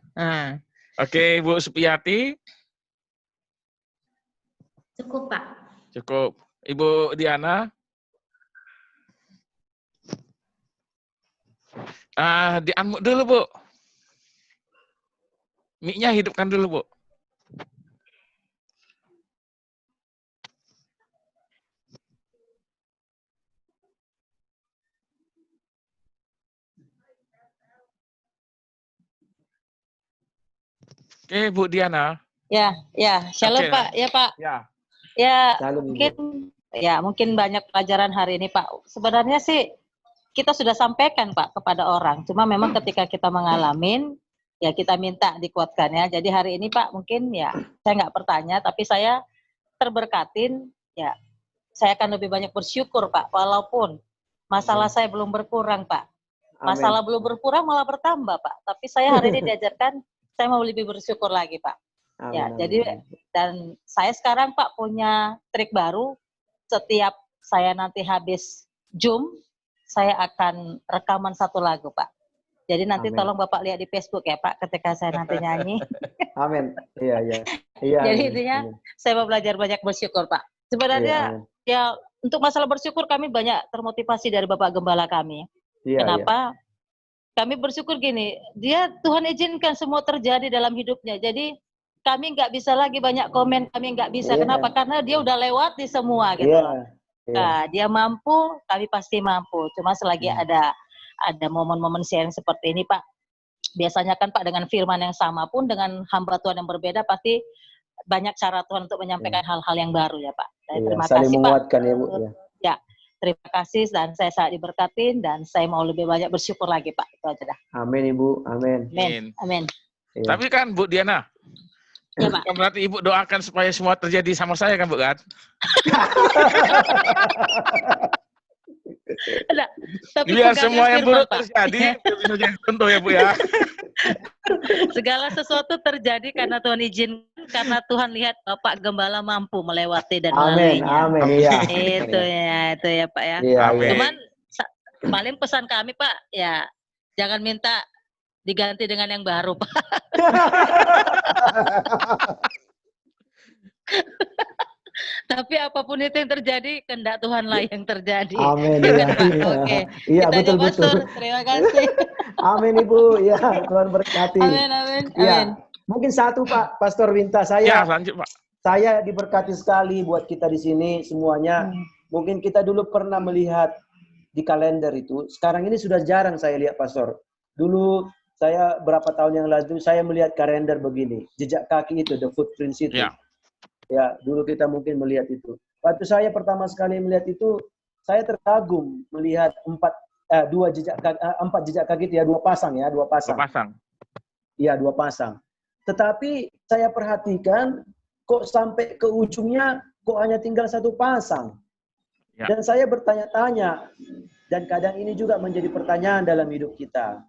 S2: Oke, Bu Supiati.
S3: Cukup, Pak.
S2: Cukup. Ibu Diana. Di-unmute dulu, Bu. Mic-nya hidupkan dulu, Bu. Oke, Bu Diana.
S4: Ya, shalom
S2: Oke.
S4: Pak, ya Pak.
S2: Ya.
S4: Ya,
S1: Shalom,
S4: mungkin banyak pelajaran hari ini Pak. Sebenarnya sih kita sudah sampaikan Pak kepada orang. Cuma memang ketika kita mengalamin, ya kita minta dikuatkan ya. Jadi hari ini Pak mungkin ya saya nggak bertanya, tapi saya terberkatin ya. Saya akan lebih banyak bersyukur Pak, walaupun masalah saya belum berkurang Pak. Masalah belum berkurang malah bertambah Pak. Tapi saya hari ini diajarkan saya mau lebih bersyukur lagi Pak. Ya, jadi dan saya sekarang Pak punya trik baru. Setiap saya nanti habis Zoom, saya akan rekaman satu lagu Pak. Jadi nanti tolong Bapak lihat di Facebook ya Pak, ketika saya nanti nyanyi.
S1: Amin. Iya.
S4: Jadi intinya saya mau belajar banyak bersyukur Pak. Sebenarnya ya untuk masalah bersyukur kami banyak termotivasi dari Bapak Gembala kami. Kenapa? Kami bersyukur gini, Tuhan izinkan semua terjadi dalam hidupnya. Jadi kami nggak bisa lagi banyak komen, kami nggak bisa. Kenapa? Karena dia udah lewati semua gitu. Nah, dia mampu, kami pasti mampu. Cuma selagi ada momen-momen sharing seperti ini Pak, biasanya kan Pak dengan firman yang sama pun dengan hamba Tuhan yang berbeda pasti banyak cara Tuhan untuk menyampaikan hal-hal yang baru ya Pak. Terima kasih Pak.
S1: Ya, Bu.
S4: Ya, terima kasih dan saya sangat diberkatin dan saya mau lebih banyak bersyukur lagi Pak. Itu aja dah.
S1: Amin Ibu, amin.
S4: Amin.
S2: Tapi kan Bu Diana,
S4: ya Pak.
S2: Kan berarti Ibu doakan supaya semua terjadi sama saya kan Bu kan?
S4: Tapi
S2: biar semua yang buruk
S4: Pak
S2: terjadi, bisa jadi contoh ya Bu ya.
S4: Segala sesuatu terjadi karena Tuhan izin, karena Tuhan lihat Bapak Gembala mampu melewati dan melaluinya.
S1: Amin. Iya.
S4: Itu ya Pak ya.
S2: Amin.
S4: Cuman paling pesan kami Pak, ya jangan minta diganti dengan yang baru Pak. Tapi apapun itu yang terjadi, kehendak Tuhanlah yang terjadi.
S1: Amin.
S4: Oke.
S1: Iya,
S4: Kita
S1: betul.
S4: Terima kasih.
S1: Amin Ibu. Ya, Tuhan berkati.
S4: Amin.
S1: Ya. Mungkin satu Pak, Pastor Winta,
S2: Ya, lanjut Pak.
S1: Saya diberkati sekali buat kita di sini semuanya. Mungkin kita dulu pernah melihat di kalender itu. Sekarang ini sudah jarang saya lihat Pastor. Dulu saya berapa tahun yang lalu saya melihat kalender begini, jejak kaki itu, the footprints itu. Ya, dulu kita mungkin melihat itu. Waktu saya pertama sekali melihat itu, saya terkagum melihat 4 jejak kaki itu ya, 2 pasang ya, 2 pasang.
S2: 2 pasang.
S1: Iya, 2 pasang. Tetapi saya perhatikan kok sampai ke ujungnya kok hanya tinggal 1 pasang. Ya. Dan saya bertanya-tanya, dan kadang ini juga menjadi pertanyaan dalam hidup kita.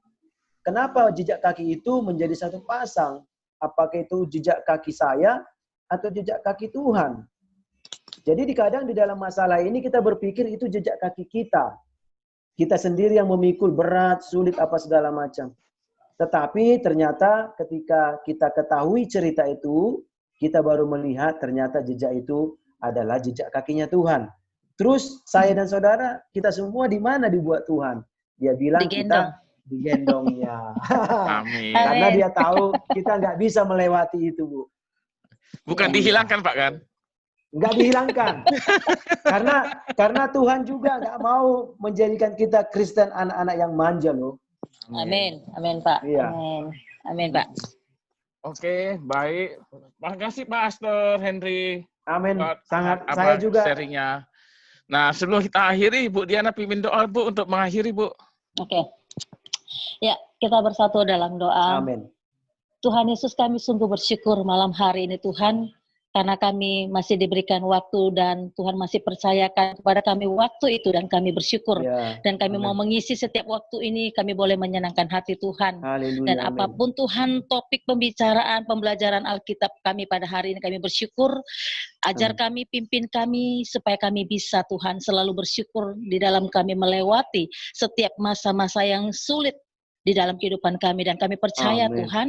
S1: Kenapa jejak kaki itu menjadi 1 pasang? Apakah itu jejak kaki saya atau jejak kaki Tuhan? Jadi kadang di dalam masalah ini kita berpikir itu jejak kaki kita. Kita sendiri yang memikul berat, sulit, apa segala macam. Tetapi ternyata ketika kita ketahui cerita itu, kita baru melihat ternyata jejak itu adalah jejak kakinya Tuhan. Terus saya dan saudara, kita semua di mana dibuat Tuhan? Dia bilang kita digendongnya.
S2: Amin.
S1: Karena dia tahu kita nggak bisa melewati itu, Bu.
S2: Bukan dihilangkan Pak kan?
S1: nggak dihilangkan. karena Tuhan juga nggak mau menjadikan kita Kristen anak-anak yang manja loh.
S4: Amin. Amin, Pak.
S1: Iya.
S4: Amin. Amin, Pak.
S2: Oke, baik. Makasih Pastor Henry.
S1: Amin.
S2: buat
S1: Sangat
S2: apa,
S1: saya juga.
S2: sharingnya. Nah, sebelum kita akhiri, Bu Diana pimpin doa, Bu, untuk mengakhiri, Bu.
S4: Oke. Ya, kita bersatu dalam doa.
S1: Amin.
S4: Tuhan Yesus, kami sungguh bersyukur malam hari ini Tuhan, karena kami masih diberikan waktu dan Tuhan masih percayakan kepada kami waktu itu dan kami bersyukur.
S1: Ya.
S4: Dan kami
S1: Amin.
S4: mau mengisi setiap waktu ini, kami boleh menyenangkan hati Tuhan.
S1: Haleluya.
S4: Dan
S1: Amin.
S4: apapun Tuhan topik pembicaraan, pembelajaran Alkitab kami pada hari ini, kami bersyukur. Ajar kami, pimpin kami, supaya kami bisa Tuhan selalu bersyukur di dalam kami melewati setiap masa-masa yang sulit di dalam kehidupan kami. Dan kami percaya
S1: Amin.
S4: Tuhan,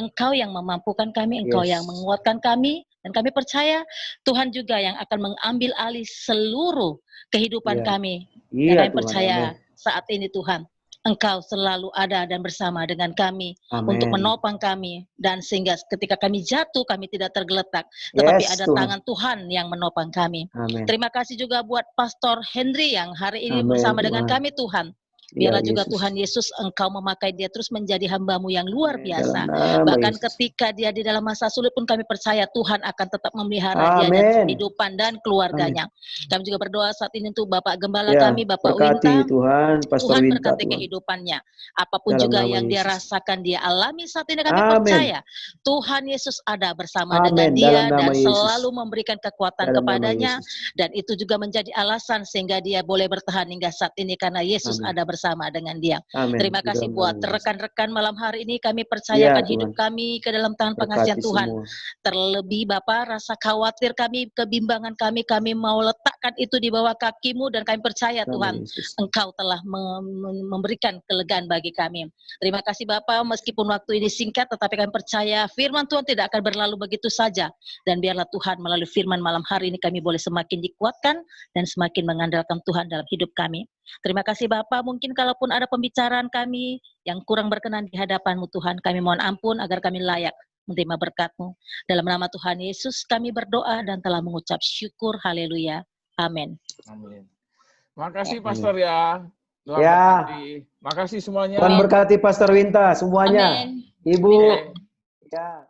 S4: Engkau yang memampukan kami, Engkau
S1: Yes.
S4: yang menguatkan kami, dan kami percaya Tuhan juga yang akan mengambil alih seluruh kehidupan
S1: Iya.
S4: kami. Dan
S1: Iya
S4: kami
S1: Tuhan.
S4: percaya
S1: Amin.
S4: saat ini Tuhan, Engkau selalu ada dan bersama dengan kami
S1: Amin.
S4: untuk menopang kami, dan sehingga ketika kami jatuh kami tidak tergeletak, tetapi
S1: Yes,
S4: ada
S1: Tuhan.
S4: tangan Tuhan yang menopang kami.
S1: Amin.
S4: Terima kasih juga buat Pastor Henry yang hari ini
S1: Amin,
S4: bersama dengan
S1: Tuhan.
S4: kami Tuhan.
S1: Ya,
S4: Biarlah juga
S1: Yesus.
S4: Tuhan Yesus Engkau memakai dia terus menjadi hamba-Mu yang luar
S1: Amin.
S4: biasa.
S1: Dalam nama
S4: Bahkan
S1: Yesus.
S4: ketika dia di dalam masa sulit pun kami percaya Tuhan akan tetap memelihara dia dan
S1: Amin.
S4: kehidupan dan keluarganya. Kami juga berdoa saat ini untuk Bapak Gembala
S1: Ya,
S4: kami, Bapak
S1: berkati
S4: Winta.
S1: Tuhan, Pastor
S4: Tuhan
S1: Winta
S4: berkati
S1: Tuhan.
S4: kehidupannya. Apapun
S1: Dalam
S4: juga
S1: nama
S4: yang dia
S1: Yesus.
S4: rasakan, dia alami saat ini, kami
S1: Amin.
S4: percaya Tuhan Yesus ada bersama dengan
S1: Amin.
S4: dia
S1: Dalam nama
S4: dan
S1: Yesus.
S4: selalu memberikan kekuatan
S1: Dalam nama
S4: kepadanya.
S1: Yesus.
S4: Dan itu juga menjadi alasan sehingga dia boleh bertahan hingga saat ini karena Yesus
S1: Amin.
S4: ada bersama dengan dia.
S1: Amin.
S4: Terima
S1: Di
S4: kasih
S1: dalam
S4: buat
S1: nama Yesus.
S4: rekan-rekan malam hari ini. Kami
S1: Ya
S4: percayakan
S1: Tuhan.
S4: hidup kami ke dalam tangan pengasihan
S1: Berkati
S4: Tuhan.
S1: semua.
S4: Terlebih Bapak, rasa khawatir kami, kebimbangan kami mau letakkan itu di bawah kaki-Mu dan kami percaya
S1: Nama
S4: Tuhan,
S1: Yesus.
S4: Engkau telah memberikan kelegaan bagi kami. Terima kasih Bapak, meskipun waktu ini singkat, tetapi kami percaya firman Tuhan tidak akan berlalu begitu saja. Dan biarlah Tuhan melalui firman malam hari ini kami boleh semakin dikuatkan dan semakin mengandalkan Tuhan dalam hidup kami. Terima kasih Bapak, mungkin kalaupun ada pembicaraan kami yang kurang berkenan di hadapan-Mu Tuhan, kami mohon ampun agar kami layak menerima berkat-Mu. Dalam nama Tuhan Yesus kami berdoa dan telah mengucap syukur. Haleluya. Amin.
S2: Amin. Makasih
S1: Amin.
S2: Pastor ya. Tuhan
S1: Ya.
S2: berkati. Makasih semuanya.
S1: Tuhan berkati Pastor Winta semuanya.
S4: Amin.
S1: Ibu.
S2: Oke.
S1: Ya.